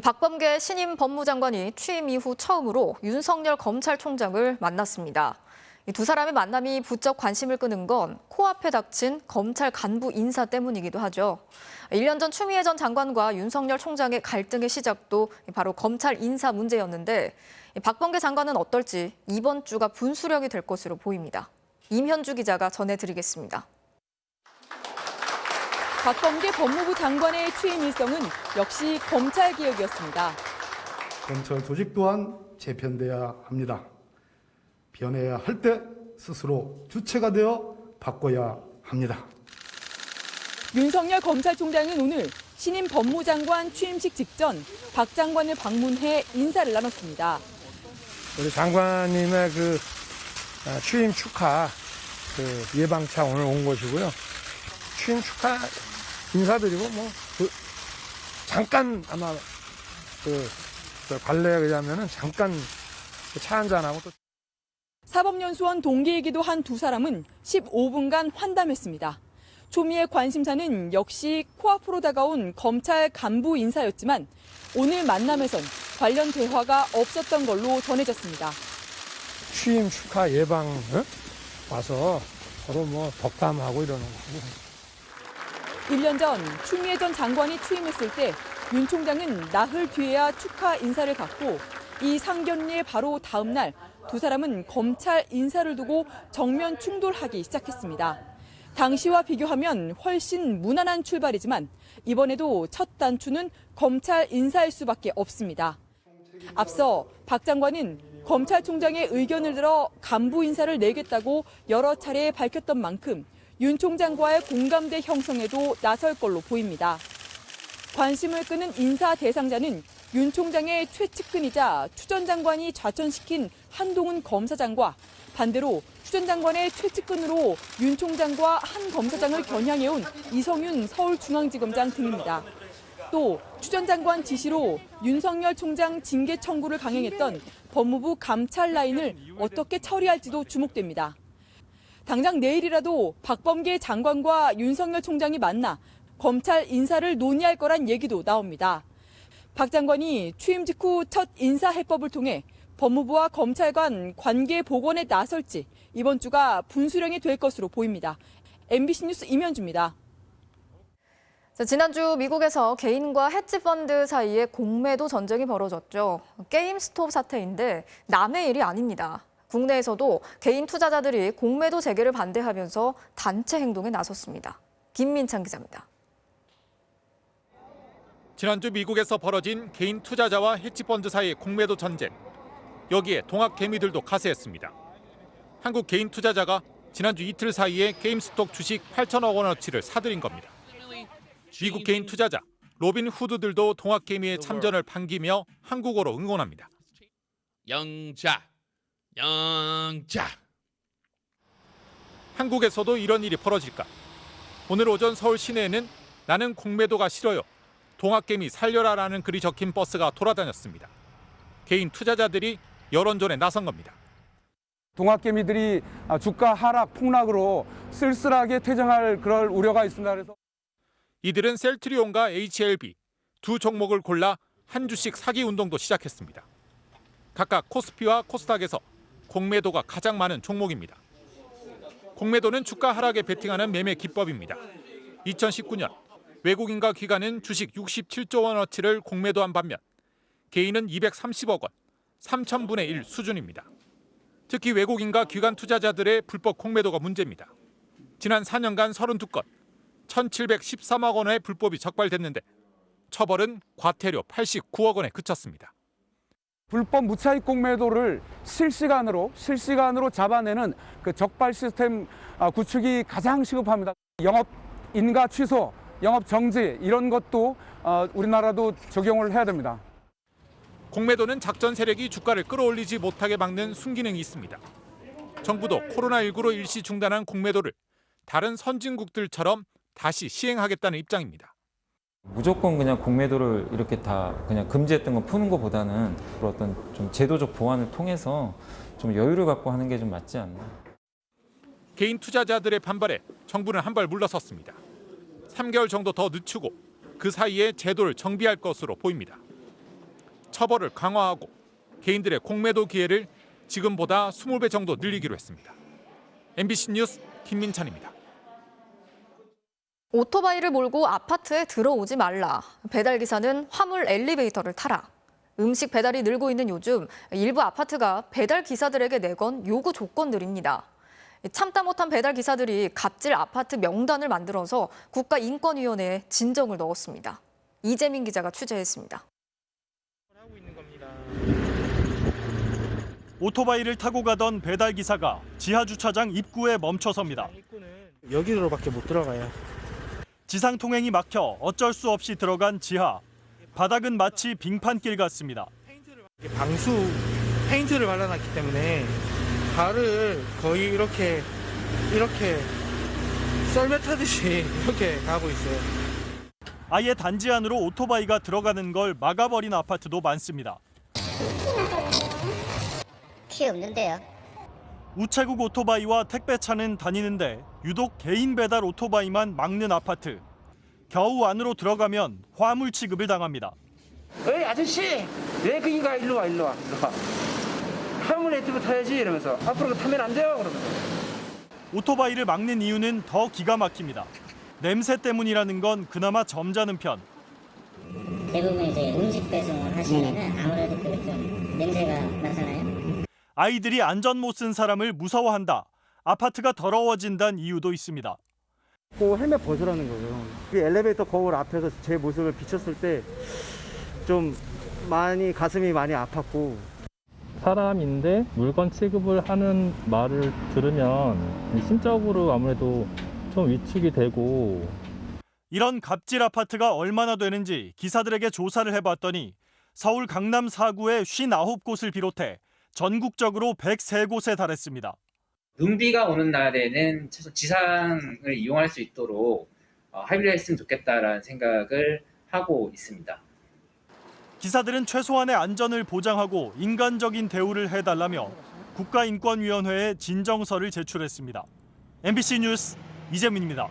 Speaker 22: 박범계 신임 법무장관이 취임 이후 처음으로 윤석열 검찰총장을 만났습니다. 이 두 사람의 만남이 부쩍 관심을 끄는 건 코앞에 닥친 검찰 간부 인사 때문이기도 하죠. 1년 전 추미애 전 장관과 윤석열 총장의 갈등의 시작도 바로 검찰 인사 문제였는데 박범계 장관은 어떨지 이번 주가 분수령이 될 것으로 보입니다. 임현주 기자가 전해드리겠습니다.
Speaker 9: 박범계 법무부 장관의 취임 일성은 역시 검찰개혁이었습니다.
Speaker 10: 검찰 조직 또한 재편돼야 합니다. 변해야 할 때 스스로 주체가 되어 바꿔야 합니다.
Speaker 9: 윤석열 검찰총장은 오늘 신임 법무장관 취임식 직전 박 장관을 방문해 인사를 나눴습니다.
Speaker 11: 우리 장관님의 취임 축하 예방차 오늘 온 것이고요. 취임 축하 인사드리고 잠깐 아마 관례에 의하면은 잠깐 차 한잔하고 또.
Speaker 9: 사법연수원 동기이기도 한 두 사람은 15분간 환담했습니다. 초미의 관심사는 역시 코앞으로 다가온 검찰 간부 인사였지만 오늘 만남에선 관련 대화가 없었던 걸로 전해졌습니다.
Speaker 11: 취임 축하 예방 와서 서로 덕담하고 이러는 거고.
Speaker 9: 1년 전 추미애 전 장관이 취임했을 때 윤 총장은 나흘 뒤에야 축하 인사를 갖고 이 상견례 바로 다음 날 두 사람은 검찰 인사를 두고 정면 충돌하기 시작했습니다. 당시와 비교하면 훨씬 무난한 출발이지만 이번에도 첫 단추는 검찰 인사일 수밖에 없습니다. 앞서 박 장관은 검찰총장의 의견을 들어 간부 인사를 내겠다고 여러 차례 밝혔던 만큼 윤 총장과의 공감대 형성에도 나설 걸로 보입니다. 관심을 끄는 인사 대상자는 윤 총장의 최측근이자 추 전 장관이 좌천시킨 한동훈 검사장과 반대로 추 전 장관의 최측근으로 윤 총장과 한 검사장을 겨냥해온 이성윤 서울중앙지검장 등입니다. 또 추 전 장관 지시로 윤석열 총장 징계 청구를 강행했던 법무부 감찰 라인을 어떻게 처리할지도 주목됩니다. 당장 내일이라도 박범계 장관과 윤석열 총장이 만나 검찰 인사를 논의할 거란 얘기도 나옵니다. 박 장관이 취임 직후 첫 인사 해법을 통해 법무부와 검찰 간 관계 복원에 나설지 이번 주가 분수령이 될 것으로 보입니다. MBC 뉴스 임현주입니다.
Speaker 22: 지난주 미국에서 개인과 헤지펀드 사이에 공매도 전쟁이 벌어졌죠. 게임스톱 사태인데 남의 일이 아닙니다. 국내에서도 개인 투자자들이 공매도 재개를 반대하면서 단체 행동에 나섰습니다. 김민찬 기자입니다.
Speaker 7: 지난주 미국에서 벌어진 개인 투자자와 헤지펀드 사이의 공매도 전쟁. 여기에 동학 개미들도 가세했습니다. 한국 개인 투자자가 지난주 이틀 사이에 게임스톡 주식 8천억 원어치를 사들인 겁니다. 미국 개인 투자자 로빈 후드들도 동학 개미의 참전을 반기며 한국어로 응원합니다.
Speaker 8: 영자, 영자.
Speaker 7: 한국에서도 이런 일이 벌어질까? 오늘 오전 서울 시내에는 나는 공매도가 싫어요. 동학개미 살려라라는 글이 적힌 버스가 돌아다녔습니다. 개인 투자자들이 여론전에 나선 겁니다.
Speaker 12: 동학개미들이 주가 하락 폭락으로 쓸쓸하게 퇴장할 그럴 우려가 있습니다. 그래서
Speaker 7: 이들은 셀트리온과 HLB 두 종목을 골라 한 주씩 사기 운동도 시작했습니다. 각각 코스피와 코스닥에서 공매도가 가장 많은 종목입니다. 공매도는 주가 하락에 베팅하는 매매 기법입니다. 2019년 외국인과 기관은 주식 67조 원어치를 공매도한 반면 개인은 230억 원, 3,000분의 1 수준입니다. 특히 외국인과 기관 투자자들의 불법 공매도가 문제입니다. 지난 4년간 32건, 1,713억 원의 불법이 적발됐는데 처벌은 과태료 89억 원에 그쳤습니다.
Speaker 12: 불법 무차익 공매도를 실시간으로 잡아내는 그 적발 시스템 구축이 가장 시급합니다. 영업 인가 취소, 영업 정지 이런 것도 우리나라도 적용을 해야 됩니다.
Speaker 7: 공매도는 작전 세력이 주가를 끌어올리지 못하게 막는 순기능이 있습니다. 정부도 코로나19로 일시 중단한 공매도를 다른 선진국들처럼 다시 시행하겠다는 입장입니다.
Speaker 13: 무조건 그냥 공매도를 이렇게 다 그냥 금지했던 거 푸는 것보다는 어떤 좀 제도적 보완을 통해서 좀 여유를 갖고 하는 게 좀 맞지 않나.
Speaker 7: 개인 투자자들의 반발에 정부는 한 발 물러섰습니다. 3개월 정도 더 늦추고 그 사이에 제도를 정비할 것으로 보입니다. 처벌을 강화하고 개인들의 공매도 기회를 지금보다 20배 정도 늘리기로 했습니다. MBC 뉴스 김민찬입니다.
Speaker 22: 오토바이를 몰고 아파트에 들어오지 말라. 배달기사는 화물 엘리베이터를 타라. 음식 배달이 늘고 있는 요즘 일부 아파트가 배달기사들에게 내건 요구 조건들입니다. 참다 못한 배달기사들이 갑질 아파트 명단을 만들어서 국가인권위원회에 진정을 넣었습니다. 이재민 기자가 취재했습니다.
Speaker 15: 오토바이를 타고 가던 배달기사가 지하주차장 입구에 멈춰섭니다.
Speaker 17: 여기로밖에 못 들어가요.
Speaker 15: 지상통행이 막혀 어쩔 수 없이 들어간 지하. 바닥은 마치 빙판길 같습니다.
Speaker 17: 방수 페인트를 발라놨기 때문에 발을 거의 이렇게 썰매 타듯이 이렇게 가고 있어요.
Speaker 15: 아예 단지 안으로 오토바이가 들어가는 걸 막아버린 아파트도 많습니다.
Speaker 27: 키 없는데요.
Speaker 15: 우체국 오토바이와 택배차는 다니는데 유독 개인 배달 오토바이만 막는 아파트. 겨우 안으로 들어가면 화물 취급을 당합니다.
Speaker 11: 어이 아저씨, 왜 거기 가? 일로 와. 화물 네트워크 타야지 이러면서 앞으로 타면 안 돼요 그러면서.
Speaker 15: 오토바이를 막는 이유는 더 기가 막힙니다. 냄새 때문이라는 건 그나마 점잖은 편.
Speaker 1: 대부분 이제 음식 배송을 하시면은 아무래도 좀 냄새가 나잖아요.
Speaker 15: 아이들이 안전 못 쓴 사람을 무서워한다. 아파트가 더러워진다는 이유도 있습니다.
Speaker 14: 꼭 헬멧 벗으라는 거예요. 그 엘리베이터 거울 앞에서 제 모습을 비쳤을 때 좀 가슴이 많이 아팠고.
Speaker 16: 사람인데 물건 취급을 하는 말을 들으면 심적으로 아무래도 좀 위축이 되고.
Speaker 15: 이런 갑질 아파트가 얼마나 되는지 기사들에게 조사를 해봤더니 서울 강남 4구의 59곳을 비롯해 전국적으로 103곳에 달했습니다.
Speaker 18: 눈비가 오는 날에는 최소 지상을 이용할 수 있도록 합의를 했으면 좋겠다라는 생각을 하고 있습니다.
Speaker 15: 기사들은 최소한의 안전을 보장하고 인간적인 대우를 해달라며 국가인권위원회에 진정서를 제출했습니다. MBC 뉴스 이재민입니다.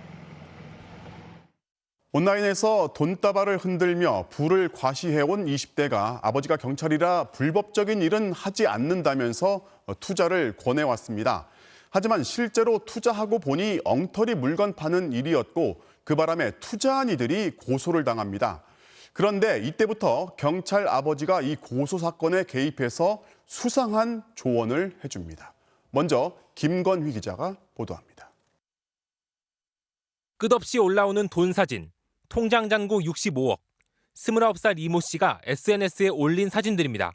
Speaker 19: 온라인에서 돈다발을 흔들며 부를 과시해온 20대가 아버지가 경찰이라 불법적인 일은 하지 않는다면서 투자를 권해왔습니다. 하지만 실제로 투자하고 보니 엉터리 물건 파는 일이었고 그 바람에 투자한 이들이 고소를 당합니다. 그런데 이때부터 경찰 아버지가 이 고소 사건에 개입해서 수상한 조언을 해줍니다. 먼저 김건휘 기자가 보도합니다.
Speaker 21: 끝없이 올라오는 돈 사진, 통장 잔고 65억, 29살 이모 씨가 SNS에 올린 사진들입니다.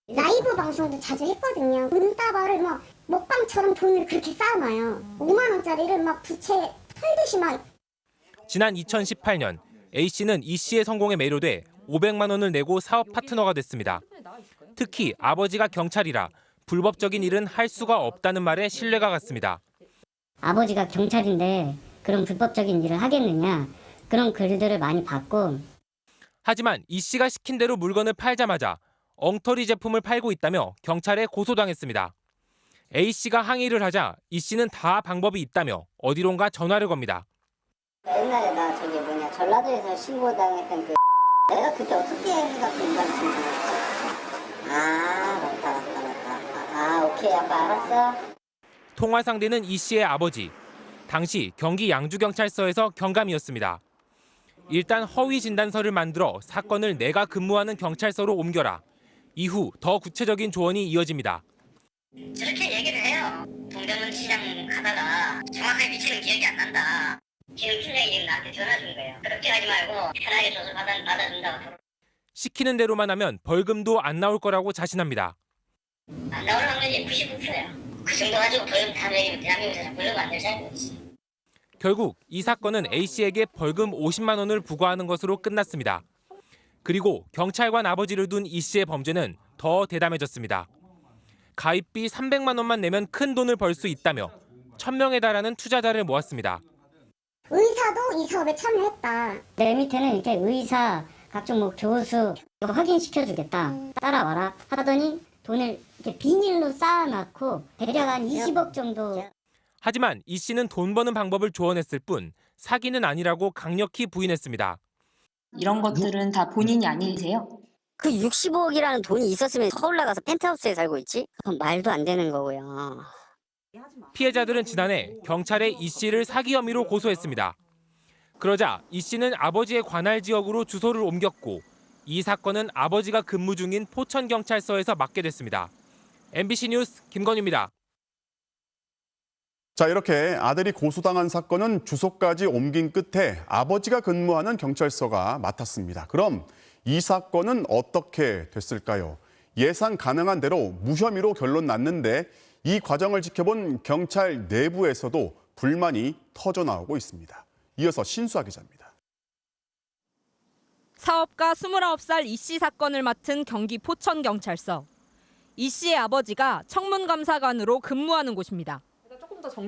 Speaker 27: 라이브 방송도 자주 했거든요. 돈다발을 막 먹방처럼 돈을 그렇게 쌓아놔요. 5만 원짜리를 막 부채 털듯이 막.
Speaker 21: 지난 2018년 A 씨는 이 씨의 성공에 매료돼 500만 원을 내고 사업 파트너가 됐습니다. 특히 아버지가 경찰이라 불법적인 일은 할 수가 없다는 말에 신뢰가 갔습니다.
Speaker 1: 아버지가 경찰인데 그런 불법적인 일을 하겠느냐 그런 글들을 많이 봤고.
Speaker 21: 하지만 이 씨가 시킨 대로 물건을 팔자마자 엉터리 제품을 팔고 있다며 경찰에 고소당했습니다. A 씨가 항의를 하자 이 씨는 다 방법이 있다며 어디론가 전화를 겁니다.
Speaker 1: 옛날에 나 전라도에서 신고당했던 그 내가 그때 어떻게 해갖고 인간 신청했지? 맞다. 오케이 아빠 알았어.
Speaker 21: 통화 상대는 이 씨의 아버지. 당시 경기 양주경찰서에서 경감이었습니다. 일단 허위 진단서를 만들어 사건을 내가 근무하는 경찰서로 옮겨라. 이후 더 구체적인 조언이 이어집니다.
Speaker 1: 저렇게 얘기를 해요. 동대문 시장 가다가 정확하게 위치는 기억이 안 난다. 지금 팀장이 나한테 전화 준 거예요. 그렇게 하지 말고 편하게 줘서 받아준다고.
Speaker 21: 시키는 대로만 하면 벌금도 안 나올 거라고 자신합니다.
Speaker 1: 안 나올 확률이 99%예요. 그 정도 가지고 벌금 다 내리면 대한민국에서 벌금 안 낼 사람이 없어.
Speaker 21: 결국 이 사건은 A 씨에게 벌금 50만 원을 부과하는 것으로 끝났습니다. 그리고 경찰관 아버지를 둔 이 씨의 범죄는 더 대담해졌습니다. 가입비 300만 원만 내면 큰 돈을 벌 수 있다며 1000명에 달하는 투자자를 모았습니다.
Speaker 27: 의사도 이 사업에 참여했다.
Speaker 1: 내 밑에는 이렇게 의사, 각종 뭐 교수 이거 확인시켜주겠다. 따라와라 하더니 돈을 이렇게 비닐로 쌓아놓고 대략 한 20억 정도.
Speaker 21: 하지만 이 씨는 돈 버는 방법을 조언했을 뿐 사기는 아니라고 강력히 부인했습니다.
Speaker 28: 이런 것들은 다 본인이 아니세요?
Speaker 1: 그 65억이라는 돈이 있었으면 서울 나가서 펜트하우스에 살고 있지? 그건 말도 안 되는 거고요.
Speaker 21: 피해자들은 지난해 경찰에 이 씨를 사기 혐의로 고소했습니다. 그러자 이 씨는 아버지의 관할 지역으로 주소를 옮겼고 이 사건은 아버지가 근무 중인 포천경찰서에서 맡게 됐습니다. MBC 뉴스 김건유입니다.
Speaker 19: 자, 이렇게 아들이 고소당한 사건은 주소까지 옮긴 끝에 아버지가 근무하는 경찰서가 맡았습니다. 그럼 이 사건은 어떻게 됐을까요? 예상 가능한 대로 무혐의로 결론 났는데 이 과정을 지켜본 경찰 내부에서도 불만이 터져나오고 있습니다. 이어서 신수아 기자입니다.
Speaker 29: 사업가 29살 이 씨 사건을 맡은 경기 포천경찰서. 이 씨의 아버지가 청문감사관으로 근무하는 곳입니다.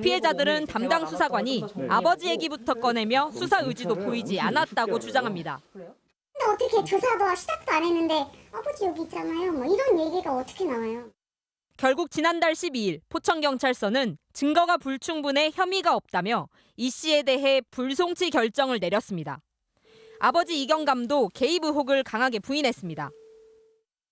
Speaker 29: 피해자들은 담당 수사관이 아버지 얘기부터 꺼내며 수사 의지도 보이지 않았다고 주장합니다.
Speaker 27: 근데 어떻게 조사도 시작도 안 했는데 아버지 여기 있잖아요. 뭐 이런 얘기가 어떻게 나와요?
Speaker 29: 결국 지난달 12일 포천경찰서는 증거가 불충분해 혐의가 없다며 이 씨에 대해 불송치 결정을 내렸습니다. 아버지 이경감도 개입 의혹을 강하게 부인했습니다.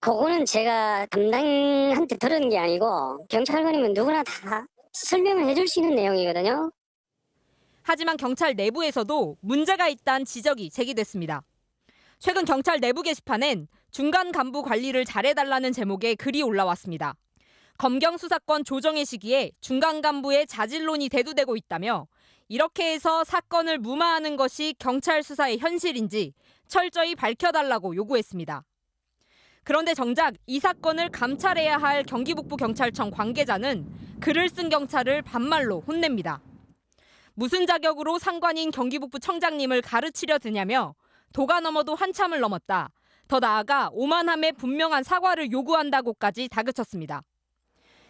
Speaker 1: 그거는 제가 담당한테 들은 게 아니고 경찰관이면 누구나 다 설명을 해줄 수 있는 내용이거든요.
Speaker 29: 하지만 경찰 내부에서도 문제가 있다는 지적이 제기됐습니다. 최근 경찰 내부 게시판엔 중간 간부 관리를 잘해달라는 제목의 글이 올라왔습니다. 검경 수사권 조정의 시기에 중간 간부의 자질론이 대두되고 있다며 이렇게 해서 사건을 무마하는 것이 경찰 수사의 현실인지 철저히 밝혀달라고 요구했습니다. 그런데 정작 이 사건을 감찰해야 할 경기북부경찰청 관계자는 글을 쓴 경찰을 반말로 혼냅니다. 무슨 자격으로 상관인 경기북부 청장님을 가르치려 드냐며 도가 넘어도 한참을 넘었다. 더 나아가 오만함에 분명한 사과를 요구한다고까지 다그쳤습니다.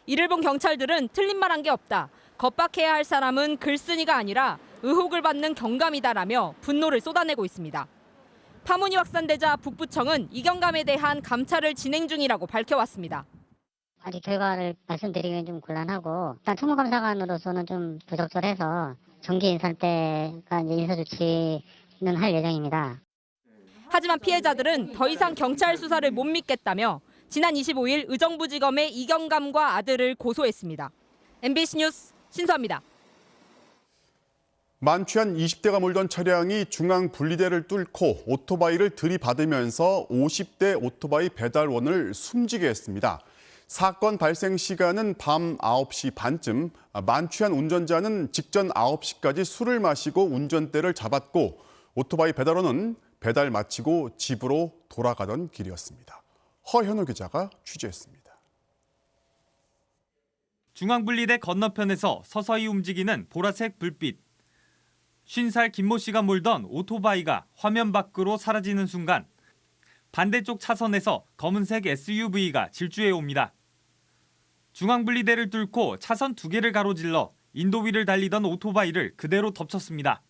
Speaker 29: 이를 본 경찰들은 틀린 말 한 게 없다. 겁박해야 할 사람은 글쓴이가 아니라 의혹을 받는 경감이다라며 분노를 쏟아내고 있습니다. 파문이 확산되자 북부청은 이경감에 대한 감찰을 진행 중이라고 밝혀왔습니다.
Speaker 2: 아직 결과를 말씀드리기는 좀 곤란하고 일단 특무감사관으로서는 좀 부적절해서 정기 인사할 때가 이제 인사 조치는 할 예정입니다.
Speaker 29: 하지만 피해자들은 더 이상 경찰 수사를 못 믿겠다며 지난 25일 의정부지검에 이경감과 아들을 고소했습니다. MBC 뉴스 신서입니다.
Speaker 19: 만취한 20대가 몰던 차량이 중앙 분리대를 뚫고 오토바이를 들이받으면서 50대 오토바이 배달원을 숨지게 했습니다. 사건 발생 시간은 밤 9시 반쯤, 만취한 운전자는 직전 9시까지 술을 마시고 운전대를 잡았고 오토바이 배달원은 배달 마치고 집으로 돌아가던 길이었습니다. 허현우 기자가 취재했습니다.
Speaker 15: 중앙분리대 건너편에서 서서히 움직이는 보라색 불빛. 50살 김모 씨가 몰던 오토바이가 화면 밖으로 사라지는 순간 반대쪽 차선에서 검은색 SUV가 질주해 옵니다. 중앙분리대를 뚫고 차선 2개를 가로질러 인도 위를 달리던 오토바이를 그대로 덮쳤습니다.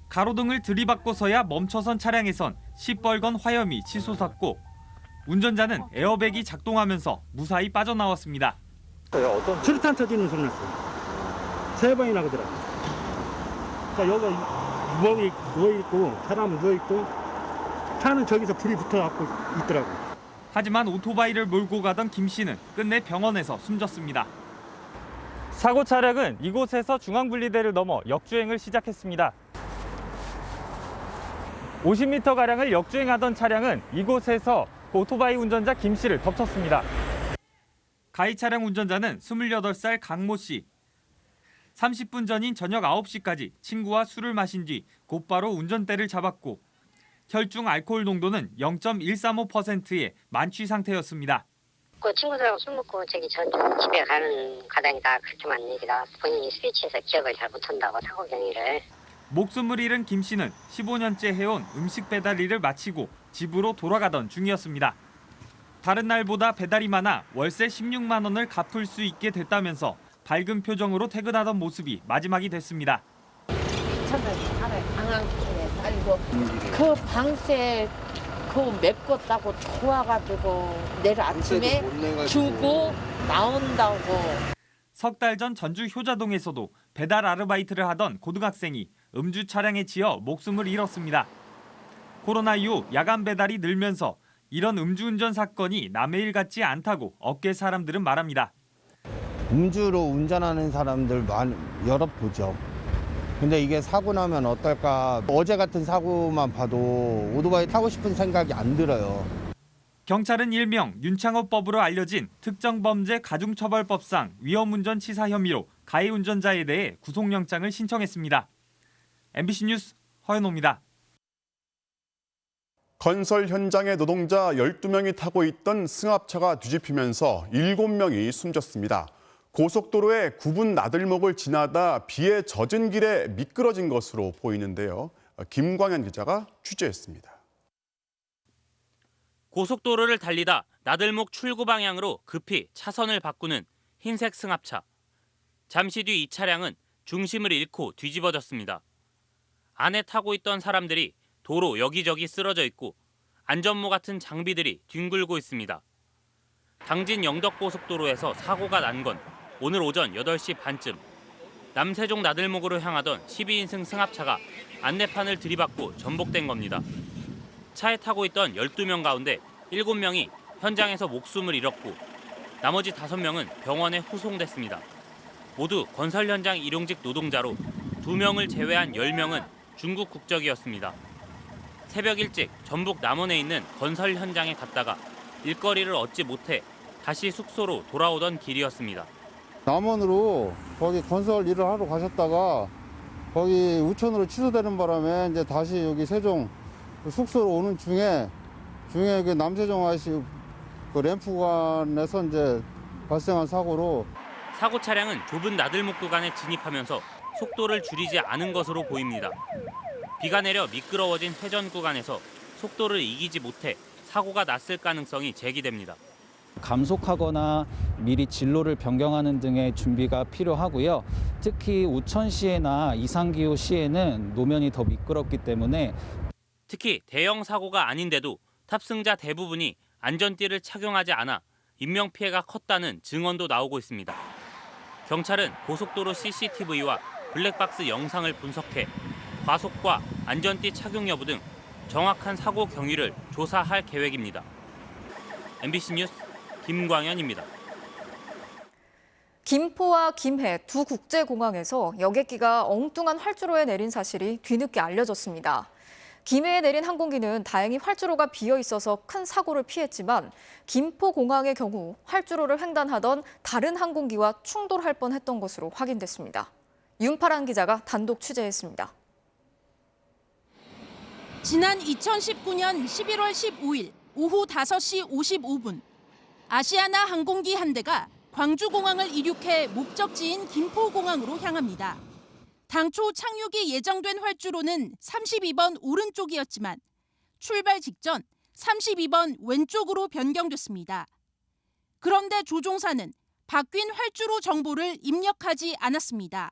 Speaker 15: 가로등을 들이받고서야 멈춰선 차량에선 시뻘건 화염이 치솟았고 운전자는 에어백이 작동하면서 무사히 빠져나왔습니다.
Speaker 11: 수류탄 터지는 소리 났어요. 3번이나 그러더라고요. 그러니까 여기가 누워있고 사람은 누워있고 차는 저기서 불이 붙어갖고 있더라고요.
Speaker 15: 하지만 오토바이를 몰고 가던 김 씨는 끝내 병원에서 숨졌습니다. 사고 차량은 이곳에서 중앙분리대를 넘어 역주행을 시작했습니다. 50m가량을 역주행하던 차량은 이곳에서 오토바이 운전자 김 씨를 덮쳤습니다. 가해 차량 운전자는 28살 강모 씨. 30분 전인 저녁 9시까지 친구와 술을 마신 뒤 곧바로 운전대를 잡았고 혈중 알코올 농도는 0.135%의 만취 상태였습니다.
Speaker 1: 그 친구들하고 술 먹고 집에 가다니까 그렇게만 얘기다. 본인이 술이 취해서 기억을 잘 못한다고 사고 경위를.
Speaker 15: 목숨을 잃은 김 씨는 15년째 해온 음식 배달 일을 마치고 집으로 돌아가던 중이었습니다. 다른 날보다 배달이 많아 월세 16만 원을 갚을 수 있게 됐다면서 밝은 표정으로 퇴근하던 모습이 마지막이 됐습니다.
Speaker 3: 방황길에 살고 그 방세 그 맵고 따고 좋아가지고 내일 아침에 주고 나온다고.
Speaker 15: 석 달 전 전주 효자동에서도 배달 아르바이트를 하던 고등학생이 음주 차량에 치여 목숨을 잃었습니다. 코로나 이후 야간 배달이 늘면서 이런 음주운전 사건이 남의 일 같지 않다고 업계 사람들은 말합니다.
Speaker 4: 음주로 운전하는 사람들 여러 보죠. 근데 이게 사고 나면 어떨까. 어제 같은 사고만 봐도 오토바이 타고 싶은 생각이 안 들어요.
Speaker 15: 경찰은 일명 윤창호법으로 알려진 특정범죄 가중처벌법상 위험운전 치사 혐의로 가해 운전자에 대해 구속영장을 신청했습니다. MBC 뉴스 허연호입니다.
Speaker 19: 건설 현장의 노동자 12명이 타고 있던 승합차가 뒤집히면서 7명이 숨졌습니다. 고속도로의 굽은 나들목을 지나다 비에 젖은 길에 미끄러진 것으로 보이는데요. 김광현 기자가 취재했습니다.
Speaker 6: 고속도로를 달리다 나들목 출구 방향으로 급히 차선을 바꾸는 흰색 승합차. 잠시 뒤 이 차량은 중심을 잃고 뒤집어졌습니다. 안에 타고 있던 사람들이 도로 여기저기 쓰러져 있고 안전모 같은 장비들이 뒹굴고 있습니다. 당진 영덕고속도로에서 사고가 난 건 오늘 오전 8시 반쯤. 남세종 나들목으로 향하던 12인승 승합차가 안내판을 들이받고 전복된 겁니다. 차에 타고 있던 12명 가운데 7명이 현장에서 목숨을 잃었고 나머지 5명은 병원에 후송됐습니다. 모두 건설 현장 일용직 노동자로 2명을 제외한 10명은 중국 국적이었습니다. 새벽 일찍 전북 남원에 있는 건설 현장에 갔다가 일거리를 얻지 못해 다시 숙소로 돌아오던 길이었습니다.
Speaker 5: 남원으로 거기 건설 일을 하러 가셨다가 거기 우천으로 취소되는 바람에 이제 다시 여기 세종 숙소로 오는 중에 그 남세종 IC 그 램프관에서 이제 발생한 사고로
Speaker 6: 사고 차량은 좁은 나들목 구간에 진입하면서 속도를 줄이지 않은 것으로 보입니다. 비가 내려 미끄러워진 회전 구간에서 속도를 이기지 못해 사고가 났을 가능성이 제기됩니다.
Speaker 8: 감속하거나 미리 진로를 변경하는 등의 준비가 필요하고요. 특히 우천시에나 이상기후 시에는 노면이 더 미끄럽기 때문에
Speaker 6: 특히 대형 사고가 아닌데도 탑승자 대부분이 안전띠를 착용하지 않아 인명피해가 컸다는 증언도 나오고 있습니다. 경찰은 고속도로 CCTV와 블랙박스 영상을 분석해 과속과 안전띠 착용 여부 등 정확한 사고 경위를 조사할 계획입니다. MBC 뉴스 김광현입니다.
Speaker 22: 김포와 김해 두 국제공항에서 여객기가 엉뚱한 활주로에 내린 사실이 뒤늦게 알려졌습니다. 김해에 내린 항공기는 다행히 활주로가 비어 있어서 큰 사고를 피했지만 김포공항의 경우 활주로를 횡단하던 다른 항공기와 충돌할 뻔했던 것으로 확인됐습니다. 윤파란 기자가 단독 취재했습니다.
Speaker 9: 지난 2019년 11월 15일 오후 5시 55분 아시아나 항공기 한 대가 광주공항을 이륙해 목적지인 김포공항으로 향합니다. 당초 착륙이 예정된 활주로는 32번 오른쪽이었지만 출발 직전 32번 왼쪽으로 변경됐습니다. 그런데 조종사는 바뀐 활주로 정보를 입력하지 않았습니다.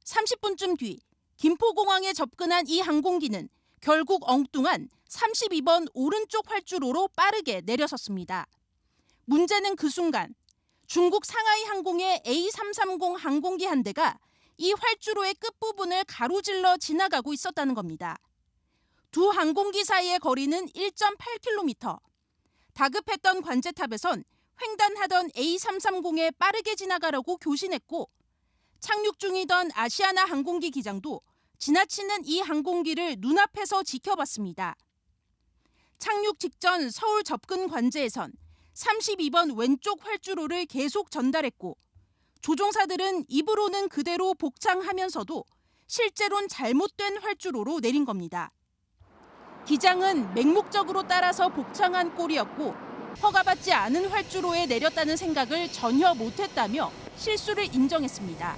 Speaker 9: 30분쯤 뒤 김포공항에 접근한 이 항공기는 결국 엉뚱한 32번 오른쪽 활주로로 빠르게 내려섰습니다. 문제는 그 순간 중국 상하이 항공의 A330 항공기 한 대가 이 활주로의 끝부분을 가로질러 지나가고 있었다는 겁니다. 두 항공기 사이의 거리는 1.8km. 다급했던 관제탑에선 횡단하던 A330에 빠르게 지나가라고 교신했고 착륙 중이던 아시아나 항공기 기장도 지나치는 이 항공기를 눈앞에서 지켜봤습니다. 착륙 직전 서울 접근 관제에선 32번 왼쪽 활주로를 계속 전달했고 조종사들은 입으로는 그대로 복창하면서도 실제로는 잘못된 활주로로 내린 겁니다. 기장은 맹목적으로 따라서 복창한 꼴이었고 허가받지 않은 활주로에 내렸다는 생각을 전혀 못했다며 실수를 인정했습니다.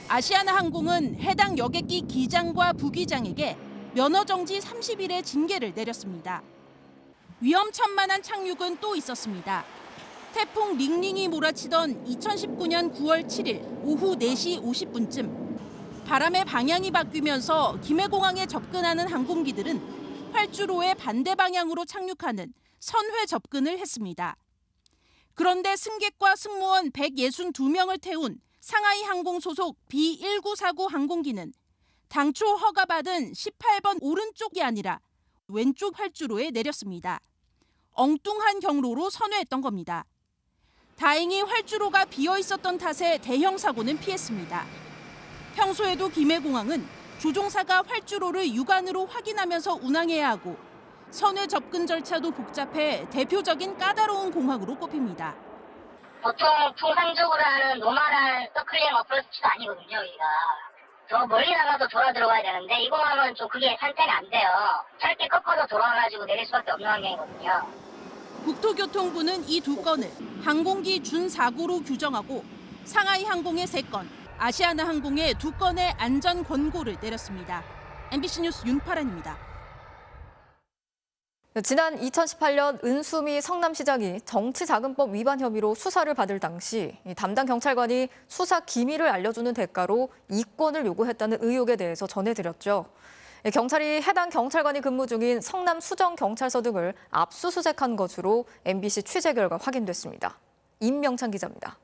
Speaker 9: 아시아나 항공은 해당 여객기 기장과 부기장에게 면허정지 30일의 징계를 내렸습니다. 위험천만한 착륙은 또 있었습니다. 태풍 링링이 몰아치던 2019년 9월 7일 오후 4시 50분쯤 바람의 방향이 바뀌면서 김해공항에 접근하는 항공기들은 활주로의 반대 방향으로 착륙하는 선회 접근을 했습니다. 그런데 승객과 승무원 162명을 태운 상하이 항공 소속 B1949 항공기는 당초 허가받은 18번 오른쪽이 아니라 왼쪽 활주로에 내렸습니다. 엉뚱한 경로로 선회했던 겁니다. 다행히 활주로가 비어 있었던 탓에 대형 사고는 피했습니다. 평소에도 김해공항은 조종사가 활주로를 육안으로 확인하면서 운항해야 하고 선회 접근 절차도 복잡해 대표적인 까다로운 공항으로 꼽힙니다.
Speaker 1: 보통 통상적으로 하는 노멀한 서클링 어프로치도 아니거든요, 여기가. 더 멀리 나가도 돌아 들어가야 되는데 이 공항은 좀 그게 산책이 안 돼요. 짧게 꺾어서 돌아가가지고 내릴 수밖에 없는 환경이거든요.
Speaker 9: 국토교통부는 이 두 건을 항공기 준사고로 규정하고 상하이 항공의 3건, 아시아나 항공의 2건의 안전 권고를 내렸습니다. MBC 뉴스 윤파란입니다.
Speaker 22: 지난 2018년 은수미 성남시장이 정치자금법 위반 혐의로 수사를 받을 당시 담당 경찰관이 수사 기밀을 알려주는 대가로 이권을 요구했다는 의혹에 대해서 전해드렸죠. 경찰이 해당 경찰관이 근무 중인 성남 수정경찰서 등을 압수수색한 것으로 MBC 취재 결과 확인됐습니다. 임명찬 기자입니다.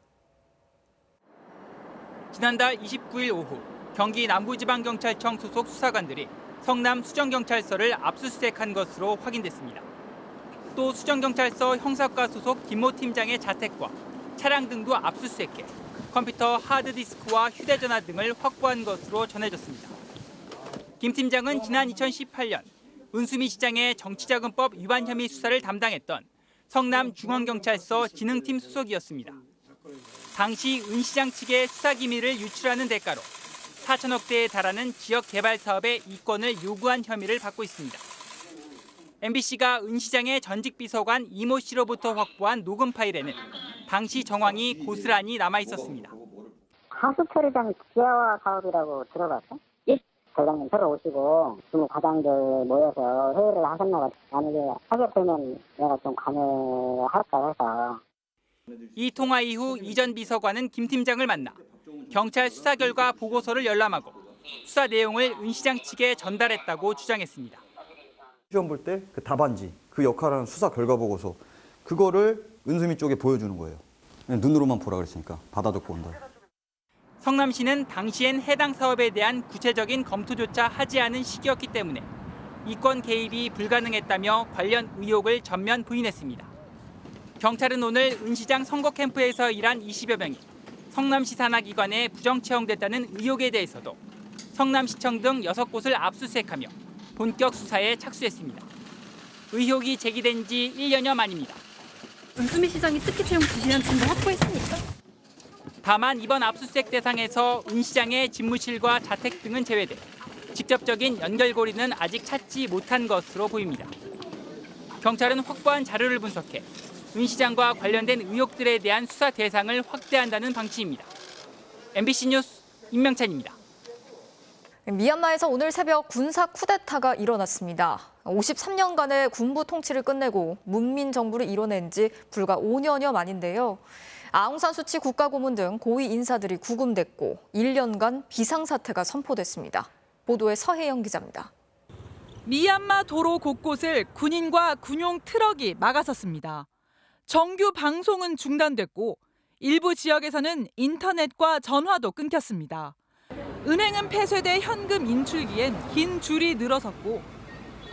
Speaker 7: 지난달 29일 오후 경기 남부지방경찰청 소속 수사관들이 성남 수정경찰서를 압수수색한 것으로 확인됐습니다. 또 수정경찰서 형사과 소속 김모 팀장의 자택과 차량 등도 압수수색해 컴퓨터 하드디스크와 휴대전화 등을 확보한 것으로 전해졌습니다. 김 팀장은 지난 2018년 은수미 시장의 정치자금법 위반 혐의 수사를 담당했던 성남중앙경찰서 진흥팀 소속이었습니다. 당시 은 시장 측의 수사 기밀을 유출하는 대가로 4천억 대에 달하는 지역 개발 사업의 이권을 요구한 혐의를 받고 있습니다. MBC가 은 시장의 전직 비서관 이모 씨로부터 확보한 녹음 파일에는 당시 정황이 고스란히 남아 있었습니다.
Speaker 2: 하수처리장 지하화 사업이라고 들어봤어? 예. 대장님 들어오시고 주무 과장들 모여서 회의를 하셨나 봐. 만약에 하게 되면 내가 좀 관여할까 해서.
Speaker 7: 이 통화 이후 이전 비서관은 김 팀장을 만나 경찰 수사 결과 보고서를 열람하고 수사 내용을 은 시장 측에 전달했다고 주장했습니다.
Speaker 10: 시험 볼 때 그 답안지, 그 역할하는 수사 결과 보고서 그거를 은수미 쪽에 보여주는 거예요. 그냥 눈으로만 보라 그랬으니까 받아 적고 온다.
Speaker 7: 성남시는 당시엔 해당 사업에 대한 구체적인 검토조차 하지 않은 시기였기 때문에 이권 개입이 불가능했다며 관련 의혹을 전면 부인했습니다. 경찰은 오늘 은 시장 선거 캠프에서 일한 20여 명이 성남시 산하기관에 부정 채용됐다는 의혹에 대해서도 성남시청 등 6곳을 압수수색하며 본격 수사에 착수했습니다. 의혹이 제기된 지 1년여 만입니다.
Speaker 12: 은수미 시장이 특혜 채용 지시한 증거 확보했습니까?
Speaker 7: 다만 이번 압수수색 대상에서 은 시장의 집무실과 자택 등은 제외돼 직접적인 연결고리는 아직 찾지 못한 것으로 보입니다. 경찰은 확보한 자료를 분석해 은 시장과 관련된 의혹들에 대한 수사 대상을 확대한다는 방침입니다. MBC 뉴스 임명찬입니다.
Speaker 22: 미얀마에서 오늘 새벽 군사 쿠데타가 일어났습니다. 53년간의 군부 통치를 끝내고 문민 정부를 이뤄낸 지 불과 5년여 만인데요. 아웅산 수치 국가고문 등 고위 인사들이 구금됐고 1년간 비상사태가 선포됐습니다. 보도에 서혜영 기자입니다.
Speaker 9: 미얀마 도로 곳곳을 군인과 군용 트럭이 막아섰습니다. 정규 방송은 중단됐고 일부 지역에서는 인터넷과 전화도 끊겼습니다. 은행은 폐쇄돼 현금 인출기엔 긴 줄이 늘어섰고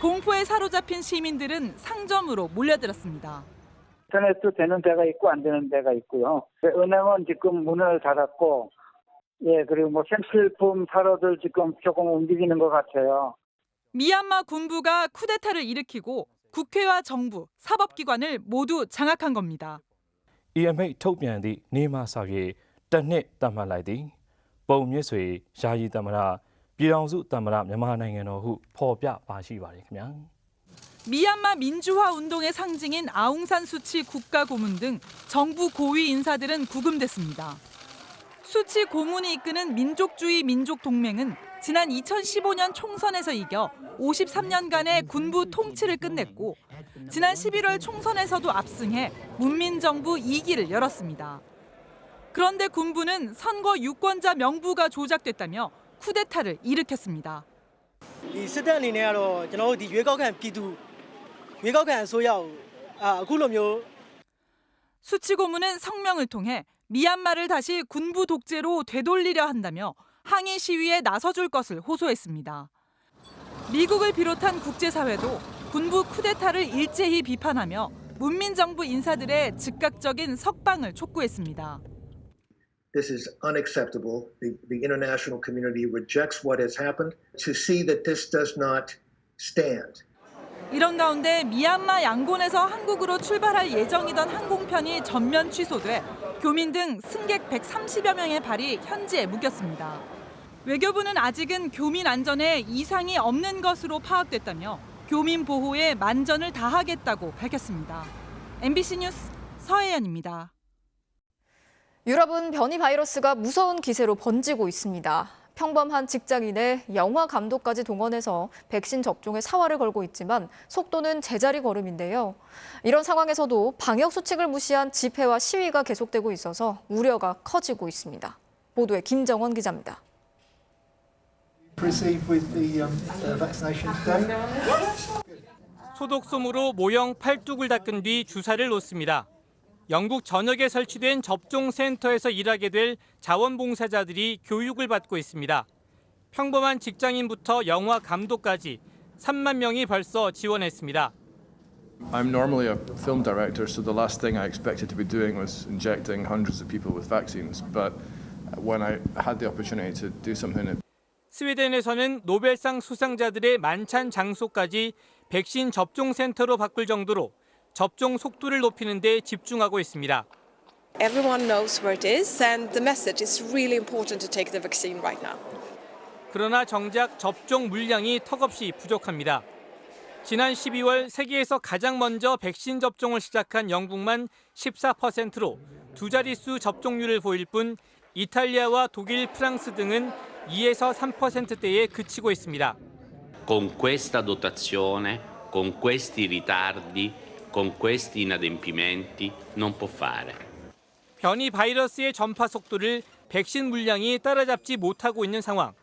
Speaker 9: 공포에 사로잡힌 시민들은 상점으로 몰려들었습니다.
Speaker 13: 인터넷도 되는 데가 있고 안 되는 데가 있고요. 은행은 지금 문을 닫았고, 그리고 뭐 생필품 사러들 지금 조금 움직이는 것 같아요.
Speaker 9: 미얀마 군부가 쿠데타를 일으키고 국회와 정부, 사법기관을 모두 장악한 겁니다.
Speaker 16: 이အမိန့်ထုတ်ပြန်သည့်နေ့မှစ၍တစ်နှစ်သတ်မှတ်လိုက်သည်ပုံမြင့်ဆွေယာယီသမ္မတပြည်ထောင်စုသမ္မတမြန်မာနိုင်ငံတော်ဟုဖော်ပြပါရှိပါတယ်ခင်ဗျာ.
Speaker 9: 미얀마 민주화 운동의 상징인 아웅산 수치 국가고문 등 정부 고위 인사들은 구금됐습니다. 수치 고문이 이끄는 민족주의 민족동맹은 지난 2015년 총선에서 이겨 53년간의 군부 통치를 끝냈고 지난 11월 총선에서도 압승해 문민정부 2기를 열었습니다. 그런데 군부는 선거 유권자 명부가 조작됐다며 쿠데타를 일으켰습니다.
Speaker 20: 이စစ်တပ်အနေနဲ့ကတော့ကျွန်တော်တို့ဒီရွေးကောက်ခံပြည်သူရွေးကောက်ခံအစိုးရကိုအခုလိုမျိုး
Speaker 9: 수치 고문은 성명을 통해 미얀마를 다시 군부 독재로 되돌리려 한다며 항의 시위에 나서줄 것을 호소했습니다. 미국을 비롯한 국제사회도 군부 쿠데타를 일제히 비판하며 문민정부 인사들의 즉각적인 석방을 촉구했습니다.
Speaker 23: This is unacceptable. The international community rejects what has happened. To see that this does not stand.
Speaker 9: 이런 가운데 미얀마 양곤에서 한국으로 출발할 예정이던 항공편이 전면 취소돼 교민 등 승객 130여 명의 발이 현지에 묶였습니다. 외교부는 아직은 교민 안전에 이상이 없는 것으로 파악됐다며 교민 보호에 만전을 다하겠다고 밝혔습니다. MBC 뉴스 서혜연입니다.
Speaker 22: 유럽은 변이 바이러스가 무서운 기세로 번지고 있습니다. 평범한 직장인의 영화 감독까지 동원해서 백신 접종에 사활을 걸고 있지만 속도는 제자리 걸음인데요. 이런 상황에서도 방역 수칙을 무시한 집회와 시위가 계속되고 있어서 우려가 커지고 있습니다. 보도에 김정원 기자입니다.
Speaker 14: Proceed with the vaccination today.
Speaker 7: 소독솜으로 모형 팔뚝을 닦은 뒤 주사를 놓습니다. 영국 전역에 설치된 접종센터에서 일하게 될 자원봉사자들이 교육을 받고 있습니다. 평범한 직장인부터 영화 감독까지 3만 명이 벌써 지원했습니다.
Speaker 17: I'm normally a film director, so the last thing I expected to be doing was injecting hundreds of people with vaccines. But when I had the opportunity to do something,
Speaker 7: 스웨덴에서는 노벨상 수상자들의 만찬 장소까지 백신 접종 센터로 바꿀 정도로 접종 속도를 높이는 데 집중하고 있습니다.
Speaker 18: Everyone knows where it is, and the message is really important to take the vaccine right now.
Speaker 7: 그러나 정작 접종 물량이 턱없이 부족합니다. 지난 12월 세계에서 가장 먼저 백신 접종을 시작한 영국만 14%로 두 자릿수 접종률을 보일 뿐 이탈리아와 독일, 프랑스 등은 2에서 3%대에 그치고 있습니다.
Speaker 21: Con questa dotazione, con questi ritardi, con questi inadempimenti non può fare.
Speaker 7: 변이 바이러스의 전파 속도를 백신 물량이 따라잡지 못하고 있는 상황.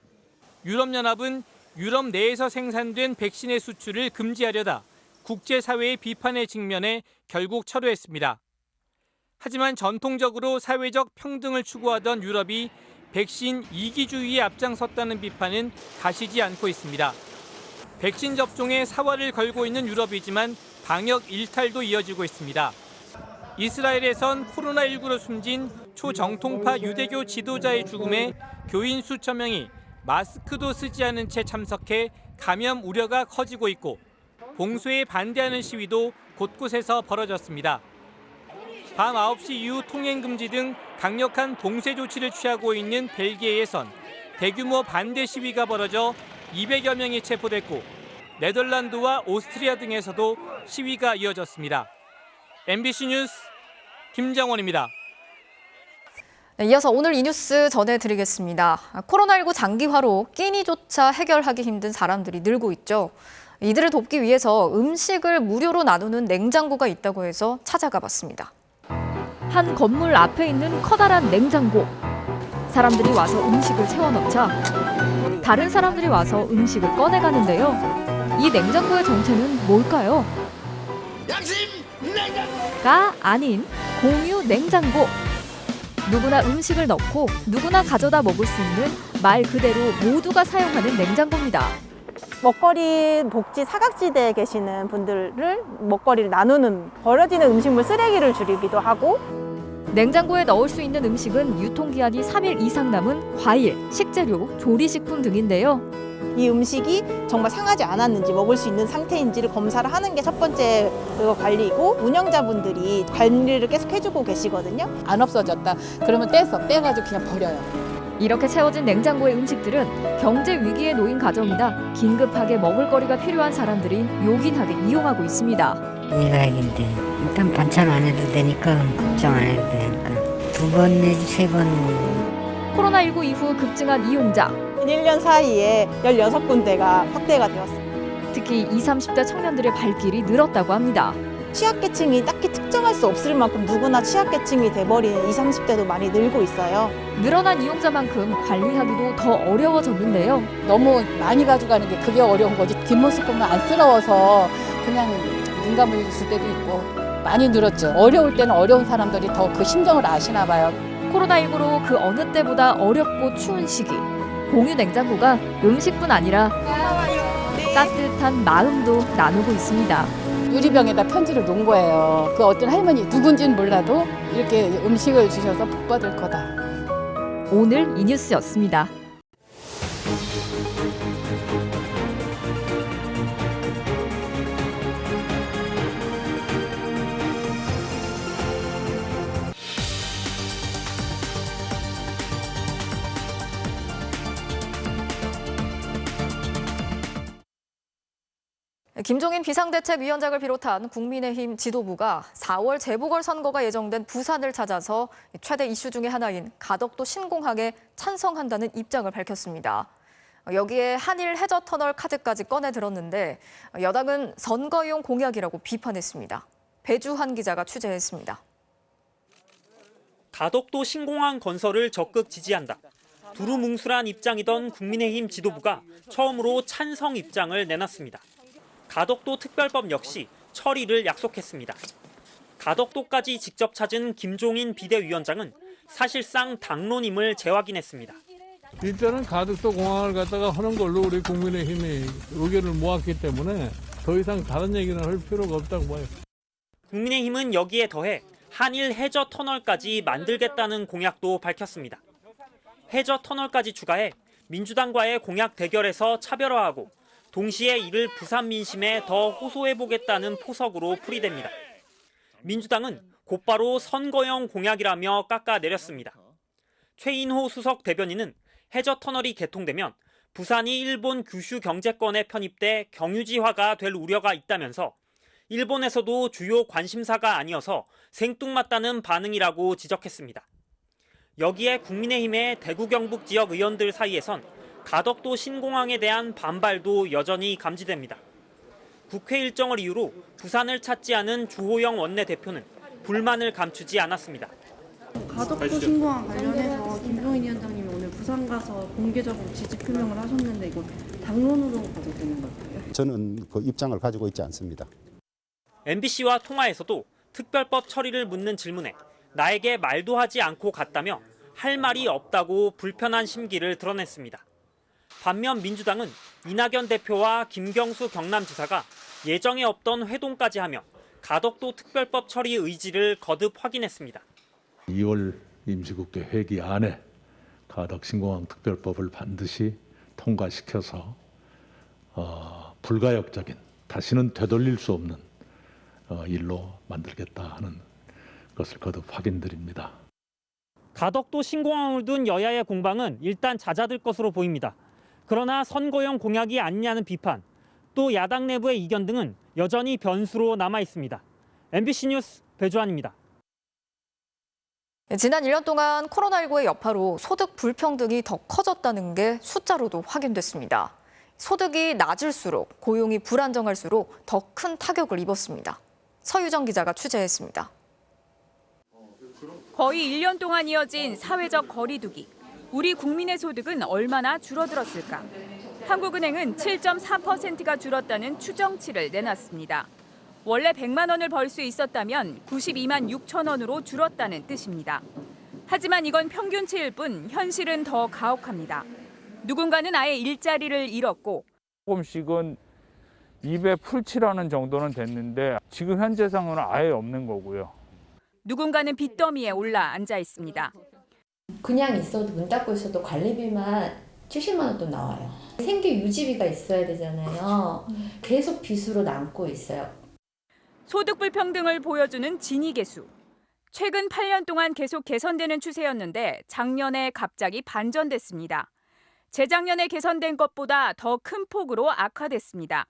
Speaker 7: 유럽연합은 유럽 내에서 생산된 백신의 수출을 금지하려다 국제사회의 비판에 직면해 결국 철회했습니다. 하지만 전통적으로 사회적 평등을 추구하던 유럽이 백신 이기주의에 앞장섰다는 비판은 가시지 않고 있습니다. 백신 접종에 사활을 걸고 있는 유럽이지만 방역 일탈도 이어지고 있습니다. 이스라엘에선 코로나19로 숨진 초정통파 유대교 지도자의 죽음에 교인 수천 명이 마스크도 쓰지 않은 채 참석해 감염 우려가 커지고 있고 봉쇄에 반대하는 시위도 곳곳에서 벌어졌습니다. 밤 9시 이후 통행 금지 등 강력한 봉쇄 조치를 취하고 있는 벨기에에선 대규모 반대 시위가 벌어져 200여 명이 체포됐고 네덜란드와 오스트리아 등에서도 시위가 이어졌습니다. MBC 뉴스 김정원입니다.
Speaker 22: 이어서 오늘 이 뉴스 전해드리겠습니다. 코로나19 장기화로 끼니조차 해결하기 힘든 사람들이 늘고 있죠. 이들을 돕기 위해서 음식을 무료로 나누는 냉장고가 있다고 해서 찾아가 봤습니다. 한 건물 앞에 있는 커다란 냉장고. 사람들이 와서 음식을 채워넣자 다른 사람들이 와서 음식을 꺼내가는데요. 이 냉장고의 정체는 뭘까요? 양심!가 아닌 공유 냉장고. 누구나 음식을 넣고 누구나 가져다 먹을 수 있는 말 그대로 모두가 사용하는 냉장고입니다.
Speaker 24: 먹거리 복지 사각지대에 계시는 분들을 먹거리를 나누는 버려지는 음식물 쓰레기를 줄이기도 하고
Speaker 22: 냉장고에 넣을 수 있는 음식은 유통기한이 3일 이상 남은 과일, 식재료, 조리식품 등인데요.
Speaker 24: 이 음식이 정말 상하지 않았는지 먹을 수 있는 상태인지를 검사를 하는 게 첫 번째 관리이고 운영자분들이 관리를 계속 해주고 계시거든요.
Speaker 25: 안 없어졌다. 그러면 빼가지고 그냥 버려요.
Speaker 22: 이렇게 채워진 냉장고의 음식들은 경제 위기에 놓인 가정이나 긴급하게 먹을거리가 필요한 사람들이 요긴하게 이용하고 있습니다.
Speaker 26: 일하기인데 일단 반찬 안 해도 되니까 걱정 안 해도 되니까 2번 내지 3번.
Speaker 22: 코로나19 이후 급증한 이용자.
Speaker 24: 1년 사이에 16군데가 확대가 되었습니다.
Speaker 22: 특히 20, 30대 청년들의 발길이 늘었다고 합니다.
Speaker 24: 취약계층이 딱히 특정할 수 없을 만큼 누구나 취약계층이 돼버린 20, 30대도 많이 늘고 있어요.
Speaker 22: 늘어난 이용자만큼 관리하기도 더 어려워졌는데요.
Speaker 25: 너무 많이 가져가는 게 그게 어려운 거지. 뒷모습 보면 안쓰러워서 그냥 눈 감을 있을 때도 있고 많이 늘었죠. 어려울 때는 어려운 사람들이 더 그 심정을 아시나 봐요.
Speaker 22: 코로나19로 그 어느 때보다 어렵고 추운 시기. 공유 냉장고가 음식뿐 아니라 따뜻한 마음도 나누고 있습니다.
Speaker 25: 유리병에다 편지를 놓은 거예요. 그 어떤 할머니 누군지는 몰라도 이렇게 음식을 주셔서 복 받을 거다.
Speaker 22: 오늘 이 뉴스였습니다. 김종인 비상대책위원장을 비롯한 국민의힘 지도부가 4월 재보궐선거가 예정된 부산을 찾아서 최대 이슈 중의 하나인 가덕도 신공항에 찬성한다는 입장을 밝혔습니다. 여기에 한일 해저터널 카드까지 꺼내 들었는데 여당은 선거용 공약이라고 비판했습니다. 배주환 기자가 취재했습니다.
Speaker 27: 가덕도 신공항 건설을 적극 지지한다.
Speaker 6: 두루뭉술한 입장이던 국민의힘 지도부가 처음으로 찬성 입장을 내놨습니다. 가덕도 특별법 역시 처리를 약속했습니다. 가덕도까지 직접 찾은 김종인 비대위원장은 사실상 당론임을 재확인했습니다.
Speaker 3: 일단은 가덕도 공항을 갖다가 하는 걸로 우리 국민의힘이 의견을 모았기 때문에 더 이상 다른 얘기는 할 필요가 없다고 봐요.
Speaker 6: 국민의힘은 여기에 더해 한일 해저 터널까지 만들겠다는 공약도 밝혔습니다. 해저 터널까지 추가해 민주당과의 공약 대결에서 차별화하고 동시에 이를 부산 민심에 더 호소해보겠다는 포석으로 풀이됩니다. 민주당은 곧바로 선거용 공약이라며 깎아내렸습니다. 최인호 수석 대변인은 해저 터널이 개통되면 부산이 일본 규슈 경제권에 편입돼 경유지화가 될 우려가 있다면서 일본에서도 주요 관심사가 아니어서 생뚱맞다는 반응이라고 지적했습니다. 여기에 국민의힘의 대구 경북 지역 의원들 사이에선 가덕도 신공항에 대한 반발도 여전히 감지됩니다. 국회 일정을 이유로 부산을 찾지 않은 주호영 원내대표는 불만을 감추지 않았습니다.
Speaker 12: 가덕도 신공항 관련해서 김종인 위원장님이 오늘 부산 가서 공개적으로 지지 표명을 하셨는데 이거 당론으로 봐도 되는 걸까요?
Speaker 4: 저는 그 입장을 가지고 있지 않습니다.
Speaker 6: MBC와 통화에서도 특별법 처리를 묻는 질문에 나에게 말도 하지 않고 갔다며 할 말이 없다고 불편한 심기를 드러냈습니다. 반면 민주당은 이낙연 대표와 김경수 경남지사가 예정에 없던 회동까지 하며 가덕도 특별법 처리 의지를 거듭 확인했습니다.
Speaker 5: 2월 임시국회 회기 안에 가덕 신공항 특별법을 반드시 통과시켜서 불가역적인 다시는 되돌릴 수 없는 일로 만들겠다 하는 것을 거듭 확인드립니다.
Speaker 6: 가덕도 신공항을 둔 여야의 공방은 일단 잦아들 것으로 보입니다. 그러나 선거용 공약이 아니냐는 비판, 또 야당 내부의 이견 등은 여전히 변수로 남아 있습니다. MBC 뉴스 배주환입니다.
Speaker 22: 지난 1년 동안 코로나19의 여파로 소득 불평등이 더 커졌다는 게 숫자로도 확인됐습니다. 소득이 낮을수록 고용이 불안정할수록 더 큰 타격을 입었습니다. 서유정 기자가 취재했습니다.
Speaker 11: 거의 1년 동안 이어진 사회적 거리두기. 우리 국민의 소득은 얼마나 줄어들었을까? 한국은행은 7.4%가 줄었다는 추정치를 내놨습니다. 원래 100만 원을 벌 수 있었다면 92만 6천 원으로 줄었다는 뜻입니다. 하지만 이건 평균치일 뿐 현실은 더 가혹합니다. 누군가는 아예 일자리를 잃었고
Speaker 15: 조금씩은 입에 풀칠하는 정도는 됐는데 지금 현재 상황은 아예 없는 거고요.
Speaker 11: 누군가는 빚더미에 올라 앉아 있습니다.
Speaker 19: 그냥 있어도 문 닫고 있어도 관리비만 70만 원 또 나와요. 생계 유지비가 있어야 되잖아요. 계속 빚으로 남고 있어요.
Speaker 11: 소득 불평등을 보여주는 지니계수. 최근 8년 동안 계속 개선되는 추세였는데 작년에 갑자기 반전됐습니다. 재작년에 개선된 것보다 더 큰 폭으로 악화됐습니다.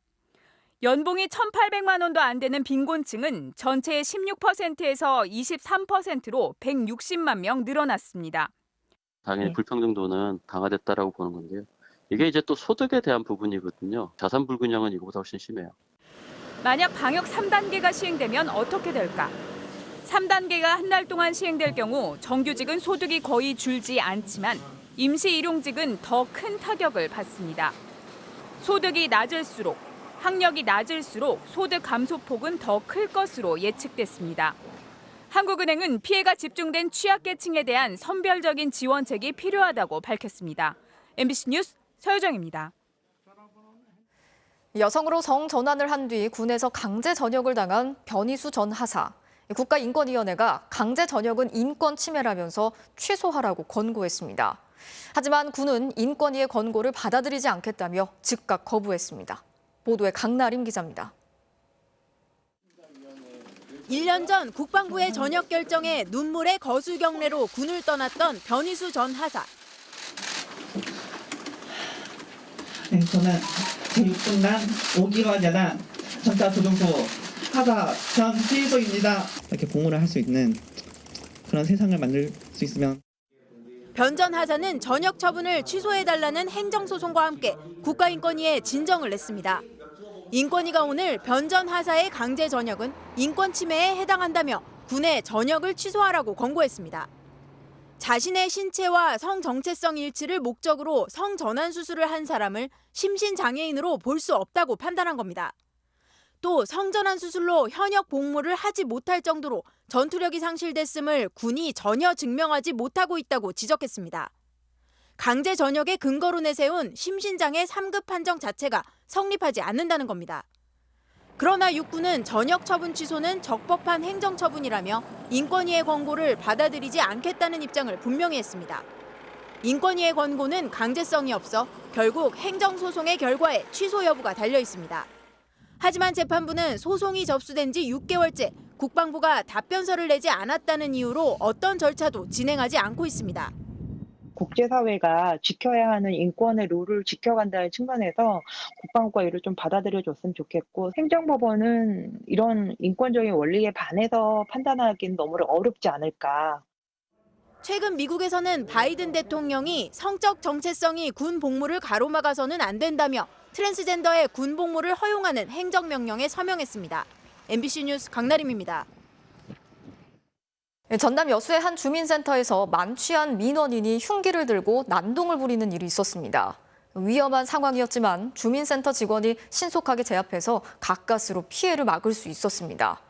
Speaker 11: 연봉이 1,800만 원도 안 되는 빈곤층은 전체의 16%에서 23%로 160만 명 늘어났습니다.
Speaker 27: 당연히 불평등도는 강화됐다라고 보는 건데요. 이게 이제 또 소득에 대한 부분이거든요. 자산 불균형은 이거보다 훨씬 심해요.
Speaker 11: 만약 방역 3단계가 시행되면 어떻게 될까? 3단계가 한 달 동안 시행될 경우 정규직은 소득이 거의 줄지 않지만 임시 일용직은 더 큰 타격을 받습니다. 소득이 낮을수록, 학력이 낮을수록 소득 감소폭은 더 클 것으로 예측됐습니다. 한국은행은 피해가 집중된 취약계층에 대한 선별적인 지원책이 필요하다고 밝혔습니다. MBC 뉴스 서유정입니다.
Speaker 22: 여성으로 성전환을 한 뒤 군에서 강제 전역을 당한 변희수 전 하사. 국가인권위원회가 강제 전역은 인권 침해라면서 취소하라고 권고했습니다. 하지만 군은 인권위의 권고를 받아들이지 않겠다며 즉각 거부했습니다. 보도에 강나림 기자입니다.
Speaker 24: 1년 전 국방부의 전역 결정에 눈물의 거수 경례로 군을 떠났던 변희수 전 하사.
Speaker 28: 네, 저는 제6분단 5기관 야단 전차 조종소 하사 전지희소입니다. 이렇게 복무를 할 수 있는 그런 세상을 만들 수 있으면.
Speaker 24: 변 전 하사는 전역 처분을 취소해달라는 행정소송과 함께 국가인권위에 진정을 냈습니다. 인권위가 오늘 변 전 하사의 강제 전역은 인권 침해에 해당한다며 군의 전역을 취소하라고 권고했습니다.
Speaker 1: 자신의 신체와 성 정체성 일치를 목적으로 성전환 수술을 한 사람을 심신장애인으로 볼 수 없다고 판단한 겁니다. 또 성전환 수술로 현역 복무를 하지 못할 정도로 전투력이 상실됐음을 군이 전혀 증명하지 못하고 있다고 지적했습니다. 강제 전역의 근거로 내세운 심신장애 3급 판정 자체가 성립하지 않는다는 겁니다. 그러나 육군은 전역 처분 취소는 적법한 행정처분이라며 인권위의 권고를 받아들이지 않겠다는 입장을 분명히 했습니다. 인권위의 권고는 강제성이 없어 결국 행정소송의 결과에 취소 여부가 달려 있습니다. 하지만 재판부는 소송이 접수된 지 6개월째 국방부가 답변서를 내지 않았다는 이유로 어떤 절차도 진행하지 않고 있습니다.
Speaker 2: 국제사회가 지켜야 하는 인권의 룰을 지켜간다는 측면에서 국방부가 이를 좀 받아들여줬으면 좋겠고, 행정법원은 이런 인권적인 원리에 반해서 판단하기는 너무 어렵지 않을까.
Speaker 9: 최근 미국에서는 바이든 대통령이 성적 정체성이 군 복무를 가로막아서는 안 된다며 트랜스젠더의 군 복무를 허용하는 행정명령에 서명했습니다. MBC 뉴스 강나림입니다.
Speaker 22: 전남 여수의 한 주민센터에서 만취한 민원인이 흉기를 들고 난동을 부리는 일이 있었습니다. 위험한 상황이었지만 주민센터 직원이 신속하게 제압해서 가까스로 피해를 막을 수 있었습니다.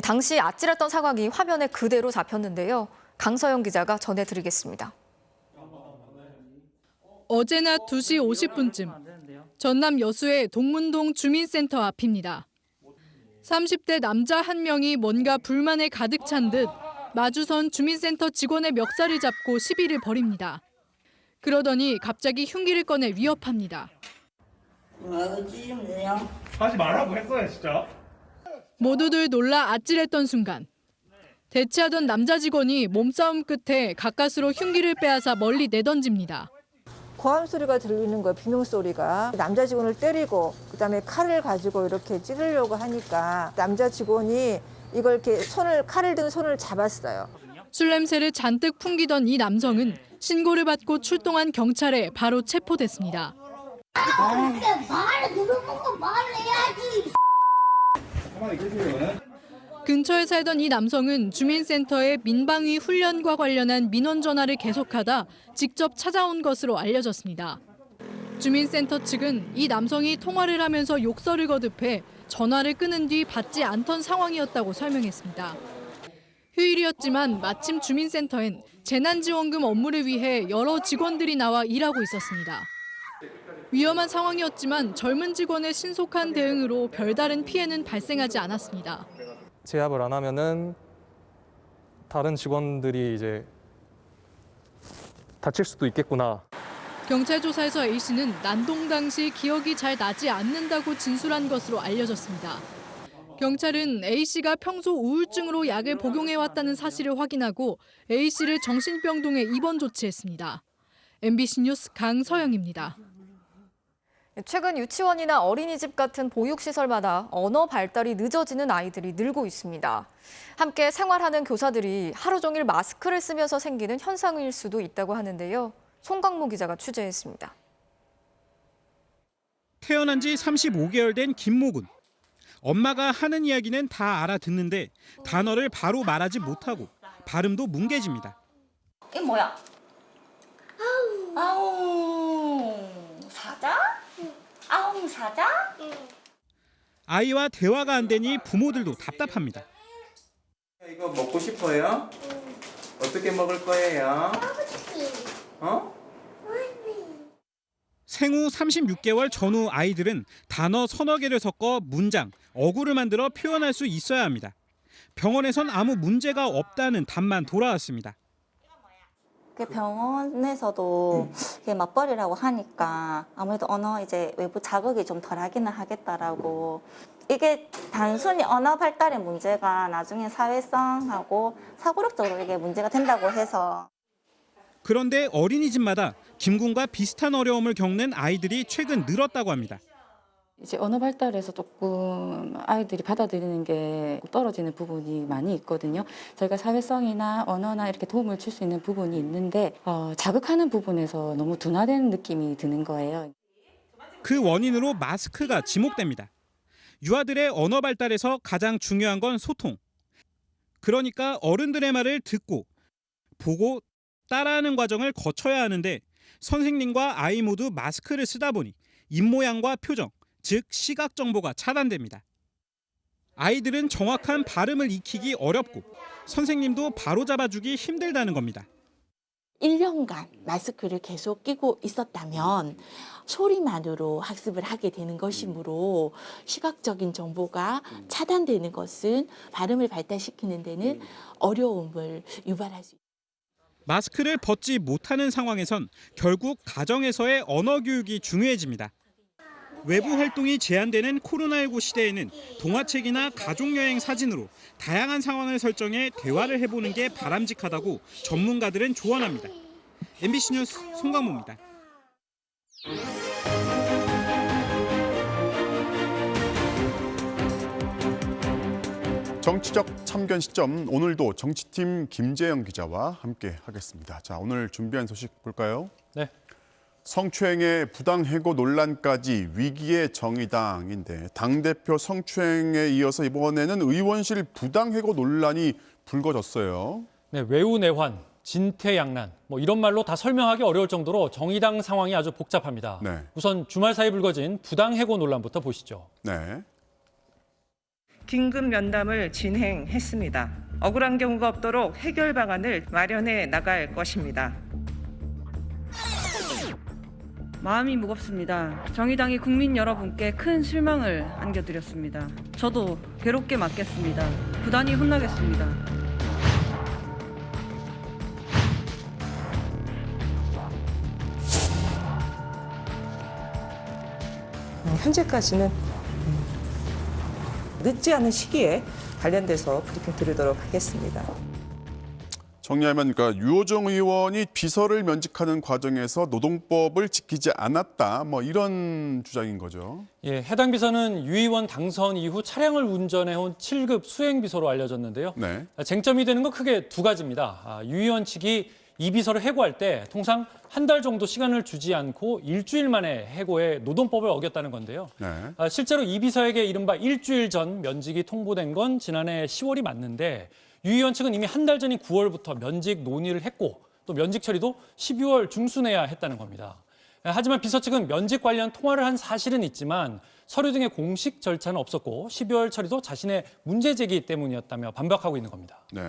Speaker 22: 당시 아찔했던 상황이 화면에 그대로 잡혔는데요. 강서영 기자가 전해드리겠습니다.
Speaker 8: 어제나 2시 50분쯤 전남 여수의 동문동 주민센터 앞입니다. 30대 남자 한 명이 뭔가 불만에 가득 찬 듯 마주선 주민센터 직원의 멱살을 잡고 시비를 벌입니다. 그러더니 갑자기 흉기를 꺼내 위협합니다.
Speaker 10: 하지 말라고 했어요, 진짜.
Speaker 8: 모두들 놀라 아찔했던 순간 대치하던 남자 직원이 몸싸움 끝에 가까스로 흉기를 빼앗아 멀리 내던집니다.
Speaker 13: 고함 소리가 들리는 거예요, 비명 소리가. 남자 직원을 때리고 그다음에 칼을 가지고 이렇게 찌르려고 하니까 남자 직원이 이걸 이렇게 칼을 든 손을 잡았어요.
Speaker 8: 술 냄새를 잔뜩 풍기던 이 남성은 신고를 받고 출동한 경찰에 바로 체포됐습니다. 근처에 살던 이 남성은 주민센터의 민방위 훈련과 관련한 민원 전화를 계속하다 직접 찾아온 것으로 알려졌습니다. 주민센터 측은 이 남성이 통화를 하면서 욕설을 거듭해 전화를 끊은 뒤 받지 않던 상황이었다고 설명했습니다. 휴일이었지만 마침 주민센터엔 재난지원금 업무를 위해 여러 직원들이 나와 일하고 있었습니다. 위험한 상황이었지만 젊은 직원의 신속한 대응으로 별다른 피해는 발생하지 않았습니다.
Speaker 16: 제압을 안 하면은 다른 직원들이 이제 다칠 수도 있겠구나.
Speaker 8: 경찰 조사에서 A씨는 난동 당시 기억이 잘 나지 않는다고 진술한 것으로 알려졌습니다. 경찰은 A씨가 평소 우울증으로 약을 복용해왔다는 사실을 확인하고 A씨를 정신병동에 입원 조치했습니다. MBC 뉴스 강서영입니다.
Speaker 22: 최근 유치원이나 어린이집 같은 보육시설마다 언어 발달이 늦어지는 아이들이 늘고 있습니다. 함께 생활하는 교사들이 하루 종일 마스크를 쓰면서 생기는 현상일 수도 있다고 하는데요. 송강모 기자가 취재했습니다.
Speaker 20: 태어난 지 35개월 된 김모군. 엄마가 하는 이야기는 다 알아듣는데 단어를 바로 말하지 못하고 발음도 뭉개집니다.
Speaker 23: 이게 뭐야? 아웅 사자? 아웅 사자?
Speaker 20: 아이와 대화가 안 되니 부모들도 답답합니다.
Speaker 29: 이거 먹고 싶어요? 어떻게 먹을 거예요?
Speaker 20: 생후 36개월 전후 아이들은 단어 서너 개를 섞어 문장, 어구를 만들어 표현할 수 있어야 합니다. 병원에선 아무 문제가 없다는 답만 돌아왔습니다.
Speaker 23: 병원에서도 맞벌이라고 하니까 아무래도 언어 이제 외부 자극이 좀 덜하기는 하겠다라고. 이게 단순히 언어 발달의 문제가 나중에 사회성하고 사고력적으로 이게 문제가 된다고 해서.
Speaker 20: 그런데 어린이집마다 김군과 비슷한 어려움을 겪는 아이들이 최근 늘었다고 합니다.
Speaker 30: 이제 언어 발달에서 조금 아이들이 받아들이는 게 떨어지는 부분이 많이 있거든요. 저희가 사회성이나 언어나 이렇게 도움을 줄 수 있는 부분이 있는데 자극하는 부분에서 너무 둔화되는 느낌이 드는 거예요.
Speaker 20: 그 원인으로 마스크가 지목됩니다. 유아들의 언어 발달에서 가장 중요한 건 소통. 그러니까 어른들의 말을 듣고, 보고, 따라하는 과정을 거쳐야 하는데 선생님과 아이 모두 마스크를 쓰다 보니 입모양과 표정, 즉 시각 정보가 차단됩니다. 아이들은 정확한 발음을 익히기 어렵고 선생님도 바로잡아주기 힘들다는 겁니다.
Speaker 3: 1년간 마스크를 계속 끼고 있었다면 소리만으로 학습을 하게 되는 것이므로 시각적인 정보가 차단되는 것은 발음을 발달시키는 데는 어려움을 유발할 수 있습니다.
Speaker 20: 마스크를 벗지 못하는 상황에선 결국 가정에서의 언어 교육이 중요해집니다. 외부 활동이 제한되는 코로나19 시대에는 동화책이나 가족여행 사진으로 다양한 상황을 설정해 대화를 해보는 게 바람직하다고 전문가들은 조언합니다. MBC 뉴스 송강모입니다.
Speaker 4: 정치적 참견 시점, 오늘도 정치팀 김재영 기자와 함께 하겠습니다. 자, 오늘 준비한 소식 볼까요?
Speaker 7: 네.
Speaker 4: 성추행의 부당해고 논란까지 위기의 정의당인데 당대표 성추행에 이어서 이번에는 의원실 부당해고 논란이 불거졌어요.
Speaker 7: 네, 외우내환, 진퇴양난 이런 말로 다 설명하기 어려울 정도로 정의당 상황이 아주 복잡합니다.
Speaker 4: 네.
Speaker 7: 우선 주말 사이 불거진 부당해고 논란부터 보시죠.
Speaker 4: 네.
Speaker 12: 긴급 면담을 진행했습니다. 억울한 경우가 없도록 해결 방안을 마련해 나갈 것입니다.
Speaker 14: 마음이 무겁습니다. 정의당이 국민 여러분께 큰 실망을 안겨드렸습니다. 저도 괴롭게 맡겠습니다. 부단히 혼나겠습니다.
Speaker 12: 현재까지는 늦지 않은 시기에 관련돼서 브리핑 드리도록 하겠습니다.
Speaker 4: 정리하면 유호정 의원이 비서를 면직하는 과정에서 노동법을 지키지 않았다, 이런 주장인 거죠.
Speaker 7: 예, 해당 비서는 유 의원 당선 이후 차량을 운전해온 7급 수행비서로 알려졌는데요.
Speaker 4: 네.
Speaker 7: 쟁점이 되는 건 크게 두 가지입니다. 유 의원 측이 이 비서를 해고할 때 통상 한 달 정도 시간을 주지 않고 일주일 만에 해고해 노동법을 어겼다는 건데요.
Speaker 4: 네.
Speaker 7: 실제로 이 비서에게 이른바 일주일 전 면직이 통보된 건 지난해 10월이 맞는데 유 의원 측은 이미 한 달 전인 9월부터 면직 논의를 했고 또 면직 처리도 12월 중순에야 했다는 겁니다. 하지만 비서 측은 면직 관련 통화를 한 사실은 있지만 서류 등의 공식 절차는 없었고 12월 처리도 자신의 문제 제기 때문이었다며 반박하고 있는 겁니다.
Speaker 4: 네.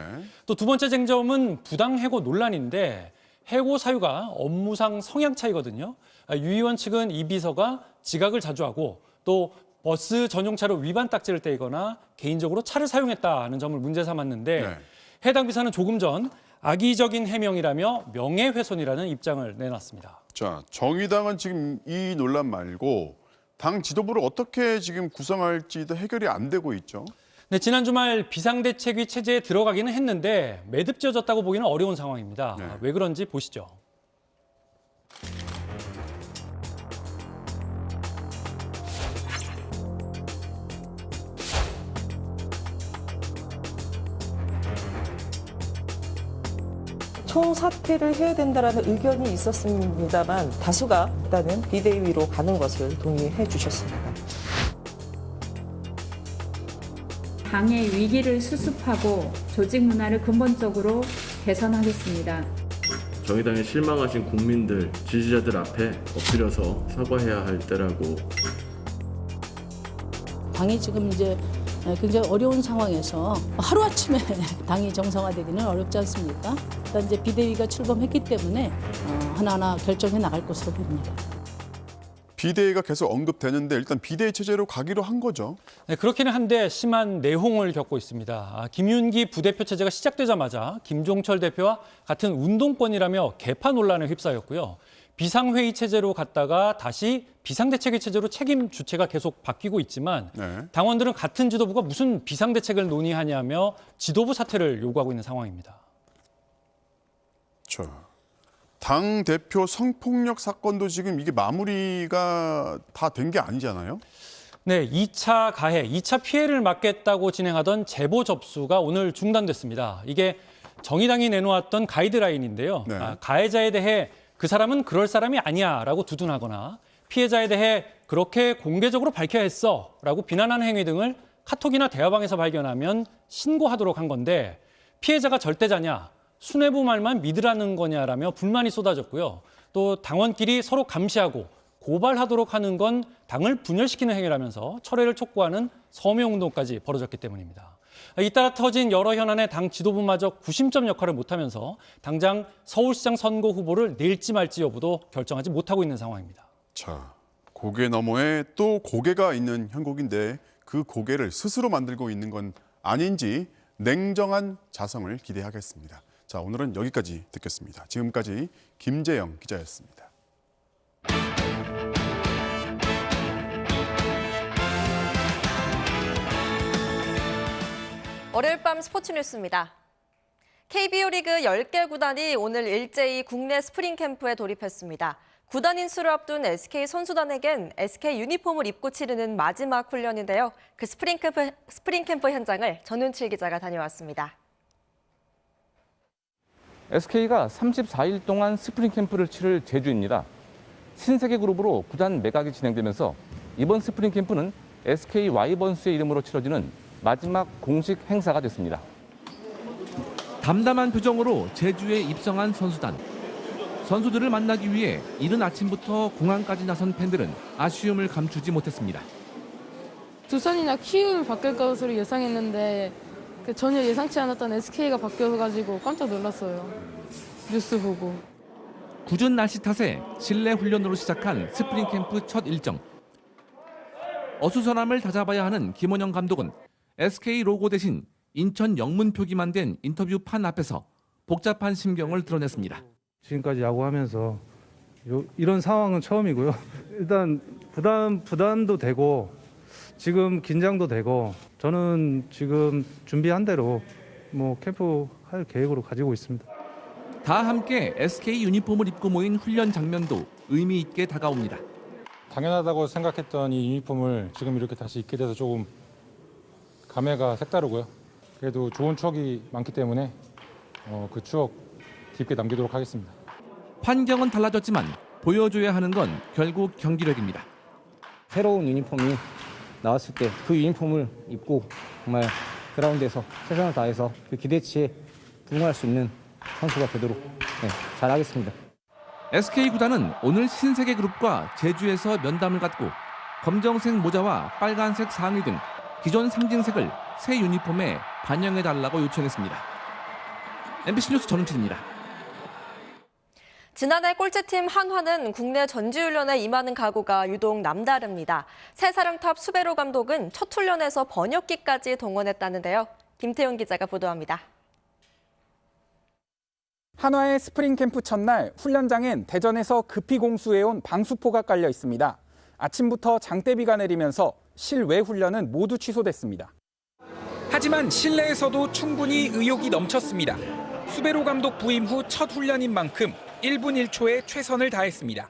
Speaker 7: 또 두 번째 쟁점은 부당해고 논란인데 해고 사유가 업무상 성향 차이거든요. 유 의원 측은 이 비서가 지각을 자주 하고 또 버스 전용차로 위반 딱지를 떼거나 개인적으로 차를 사용했다는 점을 문제 삼았는데
Speaker 4: 네.
Speaker 7: 해당 비서는 조금 전 악의적인 해명이라며 명예훼손이라는 입장을 내놨습니다.
Speaker 4: 자, 정의당은 지금 이 논란 말고 당 지도부를 어떻게 지금 구성할지도 해결이 안 되고 있죠.
Speaker 7: 네, 지난 주말 비상대책위 체제에 들어가기는 했는데 매듭지어졌다고 보기는 어려운 상황입니다.
Speaker 4: 네.
Speaker 7: 왜 그런지 보시죠.
Speaker 12: 총사퇴를 해야 된다는 의견이 있었습니다만 다수가 일단은 비대위로 가는 것을 동의해 주셨습니다.
Speaker 17: 당의 위기를 수습하고 조직 문화를 근본적으로 개선하겠습니다.
Speaker 18: 정의당에 실망하신 국민들, 지지자들 앞에 엎드려서 사과해야 할 때라고.
Speaker 21: 당이 지금 이제 굉장히 어려운 상황에서 하루아침에 당이 정상화되기는 어렵지 않습니까? 일단 이제 비대위가 출범했기 때문에 하나하나 결정해 나갈 것으로 보입니다.
Speaker 4: 비대위가 계속 언급되는데 일단 비대위 체제로 가기로 한 거죠.
Speaker 7: 네, 그렇기는 한데 심한 내홍을 겪고 있습니다. 김윤기 부대표 체제가 시작되자마자 김종철 대표와 같은 운동권이라며 개파 논란에 휩싸였고요. 비상회의 체제로 갔다가 다시 비상대책위 체제로 책임 주체가 계속 바뀌고 있지만
Speaker 4: 네.
Speaker 7: 당원들은 같은 지도부가 무슨 비상대책을 논의하냐며 지도부 사퇴를 요구하고 있는 상황입니다.
Speaker 4: 당 대표 성폭력 사건도 지금 이게 마무리가 다 된 게 아니잖아요.
Speaker 7: 네, 2차 가해, 2차 피해를 막겠다고 진행하던 제보 접수가 오늘 중단됐습니다. 이게 정의당이 내놓았던 가이드라인인데요.
Speaker 4: 네.
Speaker 7: 가해자에 대해 그 사람은 그럴 사람이 아니야라고 두둔하거나 피해자에 대해 그렇게 공개적으로 밝혀야 했어라고 비난하는 행위 등을 카톡이나 대화방에서 발견하면 신고하도록 한 건데 피해자가 절대자냐 수뇌부 말만 믿으라는 거냐라며 불만이 쏟아졌고요. 또 당원끼리 서로 감시하고 고발하도록 하는 건 당을 분열시키는 행위라면서 철회를 촉구하는 서명운동까지 벌어졌기 때문입니다. 잇따라 터진 여러 현안에 당 지도부마저 구심점 역할을 못하면서 당장 서울시장 선거 후보를 낼지 말지 여부도 결정하지 못하고 있는 상황입니다.
Speaker 4: 자, 고개 너머에 또 고개가 있는 형국인데 그 고개를 스스로 만들고 있는 건 아닌지 냉정한 자성을 기대하겠습니다. 자, 오늘은 여기까지 듣겠습니다. 지금까지 김재영 기자였습니다.
Speaker 5: 월요일 밤 스포츠 뉴스입니다. KBO 리그 10개 구단이 오늘 일제히 국내 스프링 캠프에 돌입했습니다. 구단 인수를 앞둔 SK 선수단에겐 SK 유니폼을 입고 치르는 마지막 훈련인데요. 그 스프링 캠프 현장을 전윤칠 기자가 다녀왔습니다.
Speaker 6: SK가 34일 동안 스프링 캠프를 치를 제주입니다. 신세계 그룹으로 구단 매각이 진행되면서 이번 스프링 캠프는 SK 와이번스의 이름으로 치러지는 마지막 공식 행사가 됐습니다.
Speaker 11: 담담한 표정으로 제주에 입성한 선수단. 선수들을 만나기 위해 이른 아침부터 공항까지 나선 팬들은 아쉬움을 감추지 못했습니다.
Speaker 15: 두산이나 키움이 바뀔 것으로 예상했는데 전혀 예상치 않았던 SK가 바뀌어가지고 깜짝 놀랐어요. 뉴스 보고.
Speaker 11: 궂은 날씨 탓에 실내 훈련으로 시작한 스프링 캠프 첫 일정. 어수선함을 다잡아야 하는 김원영 감독은 SK 로고 대신 인천 영문표기만 된 인터뷰판 앞에서 복잡한 심경을 드러냈습니다.
Speaker 19: 지금까지 야구하면서 이런 상황은 처음이고요. 일단 부담도 되고 지금 긴장도 되고 저는 지금 준비한 대로 캠프 할 계획으로 가지고 있습니다.
Speaker 11: 다 함께 SK 유니폼을 입고 모인 훈련 장면도 의미 있게 다가옵니다.
Speaker 24: 당연하다고 생각했던 이 유니폼을 지금 이렇게 다시 입게 돼서 조금 감회가 색다르고요. 그래도 좋은 추억이 많기 때문에 그 추억 깊게 남기도록 하겠습니다.
Speaker 11: 환경은 달라졌지만 보여줘야 하는 건 결국 경기력입니다.
Speaker 25: 새로운 유니폼이 나왔을 때 그 유니폼을 입고 정말 그라운드에서 최선을 다해서 그 기대치에 부응할 수 있는 선수가 되도록 잘하겠습니다.
Speaker 11: SK 구단은 오늘 신세계 그룹과 제주에서 면담을 갖고 검정색 모자와 빨간색 상의 등 기존 상징색을 새 유니폼에 반영해달라고 요청했습니다. MBC 뉴스 전은칠입니다.
Speaker 5: 지난해 꼴찌팀 한화는 국내 전지훈련에 임하는 각오가 유독 남다릅니다. 새 사령탑 수베로 감독은 첫 훈련에서 번역기까지 동원했다는데요. 김태훈 기자가 보도합니다.
Speaker 26: 한화의 스프링 캠프 첫날 훈련장엔 대전에서 급히 공수해온 방수포가 깔려 있습니다. 아침부터 장대비가 내리면서 실외 훈련은 모두 취소됐습니다. 하지만 실내에서도 충분히 의욕이 넘쳤습니다. 수베로 감독 부임 후 첫 훈련인 만큼 1분 1초에 최선을 다했습니다.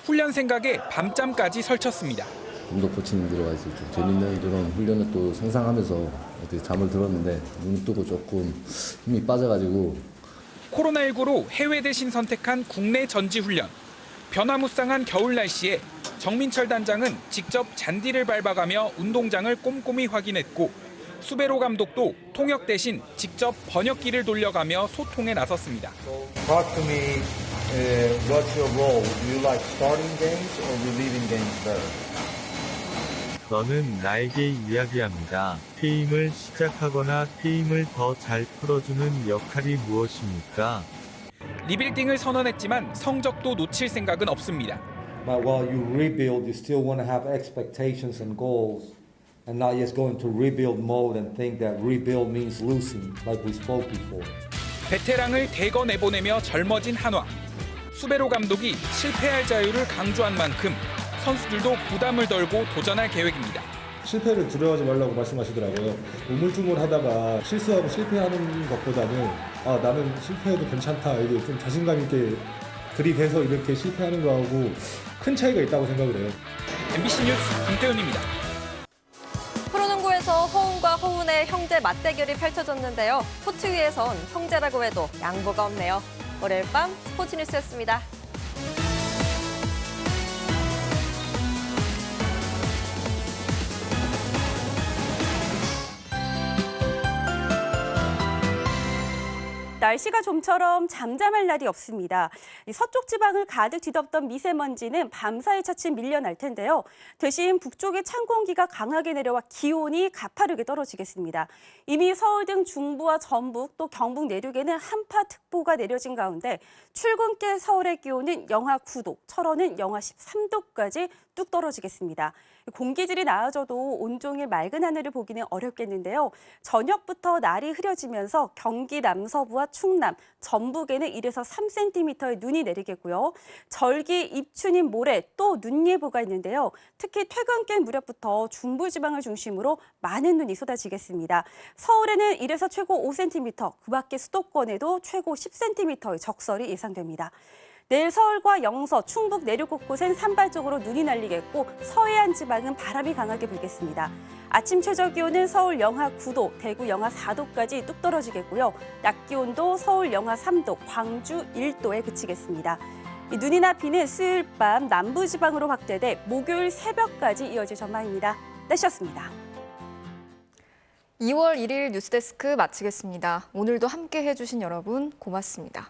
Speaker 26: 훈련 생각에 밤잠까지 설쳤습니다.
Speaker 27: 감독 코치님들과 좀 재밌는 그런 훈련을 또 상상하면서 어떻게 잠을 들었는데 눈 뜨고 조금 힘이 빠져가지고
Speaker 26: 코로나19로 해외 대신 선택한 국내 전지 훈련. 변화무쌍한 겨울 날씨에 정민철 단장은 직접 잔디를 밟아가며 운동장을 꼼꼼히 확인했고 수베로 감독도 통역 대신 직접 번역기를 돌려가며 소통에 나섰습니다.
Speaker 28: Talk to me. What's your role? Do you like starting games or relieving games better?
Speaker 31: 저는 나에게 이야기합니다. 게임을 시작하거나 게임을 더 잘 풀어주는 역할이 무엇입니까?
Speaker 26: 리빌딩을 선언했지만 성적도 놓칠 생각은 없습니다.
Speaker 28: But while you rebuild, you still want to have expectations and goals, and not just go into rebuild mode and think that rebuild means losing, like we spoke before.
Speaker 26: 베테랑을 대거 내보내며 젊어진 한화. 수베로 감독이 실패할 자유를 강조한 만큼 선수들도 부담을 덜고 도전할 계획입니다.
Speaker 32: 실패를 두려워하지 말라고 말씀하시더라고요. 우물쭈물하다가 실수하고 실패하는 것보다는 나는 실패해도 괜찮다. 이게 좀 자신감 있게 들이대서 이렇게 실패하는 거하고 큰 차이가 있다고 생각을 해요.
Speaker 26: MBC 뉴스 김태훈입니다.
Speaker 5: 프로농구에서 허운과 허운의 형제 맞대결이 펼쳐졌는데요. 코트 위에선 형제라고 해도 양보가 없네요. 월요일 밤 스포츠 뉴스였습니다.
Speaker 1: 날씨가 좀처럼 잠잠할 날이 없습니다. 서쪽 지방을 가득 뒤덮던 미세먼지는 밤사이 차츰 밀려날 텐데요. 대신 북쪽의 찬 공기가 강하게 내려와 기온이 가파르게 떨어지겠습니다. 이미 서울 등 중부와 전북 또 경북 내륙에는 한파특보가 내려진 가운데 출근길 서울의 기온은 영하 9도, 철원은 영하 13도까지 뚝 떨어지겠습니다. 공기질이 나아져도 온종일 맑은 하늘을 보기는 어렵겠는데요. 저녁부터 날이 흐려지면서 경기 남서부와 충남, 전북에는 1에서 3cm의 눈이 내리겠고요. 절기 입춘인 모레 또 눈 예보가 있는데요. 특히 퇴근길 무렵부터 중부지방을 중심으로 많은 눈이 쏟아지겠습니다. 서울에는 1에서 최고 5cm, 그 밖에 수도권에도 최고 10cm의 적설이 예상됩니다. 내일 서울과 영서, 충북 내륙 곳곳엔 산발적으로 눈이 날리겠고 서해안 지방은 바람이 강하게 불겠습니다. 아침 최저 기온은 서울 영하 9도, 대구 영하 4도까지 뚝 떨어지겠고요. 낮 기온도 서울 영하 3도, 광주 1도에 그치겠습니다. 눈이나 비는 수요일 밤 남부 지방으로 확대돼 목요일 새벽까지 이어질 전망입니다. 날씨였습니다.
Speaker 2: 2월 1일 뉴스데스크 마치겠습니다. 오늘도 함께 해주신 여러분 고맙습니다.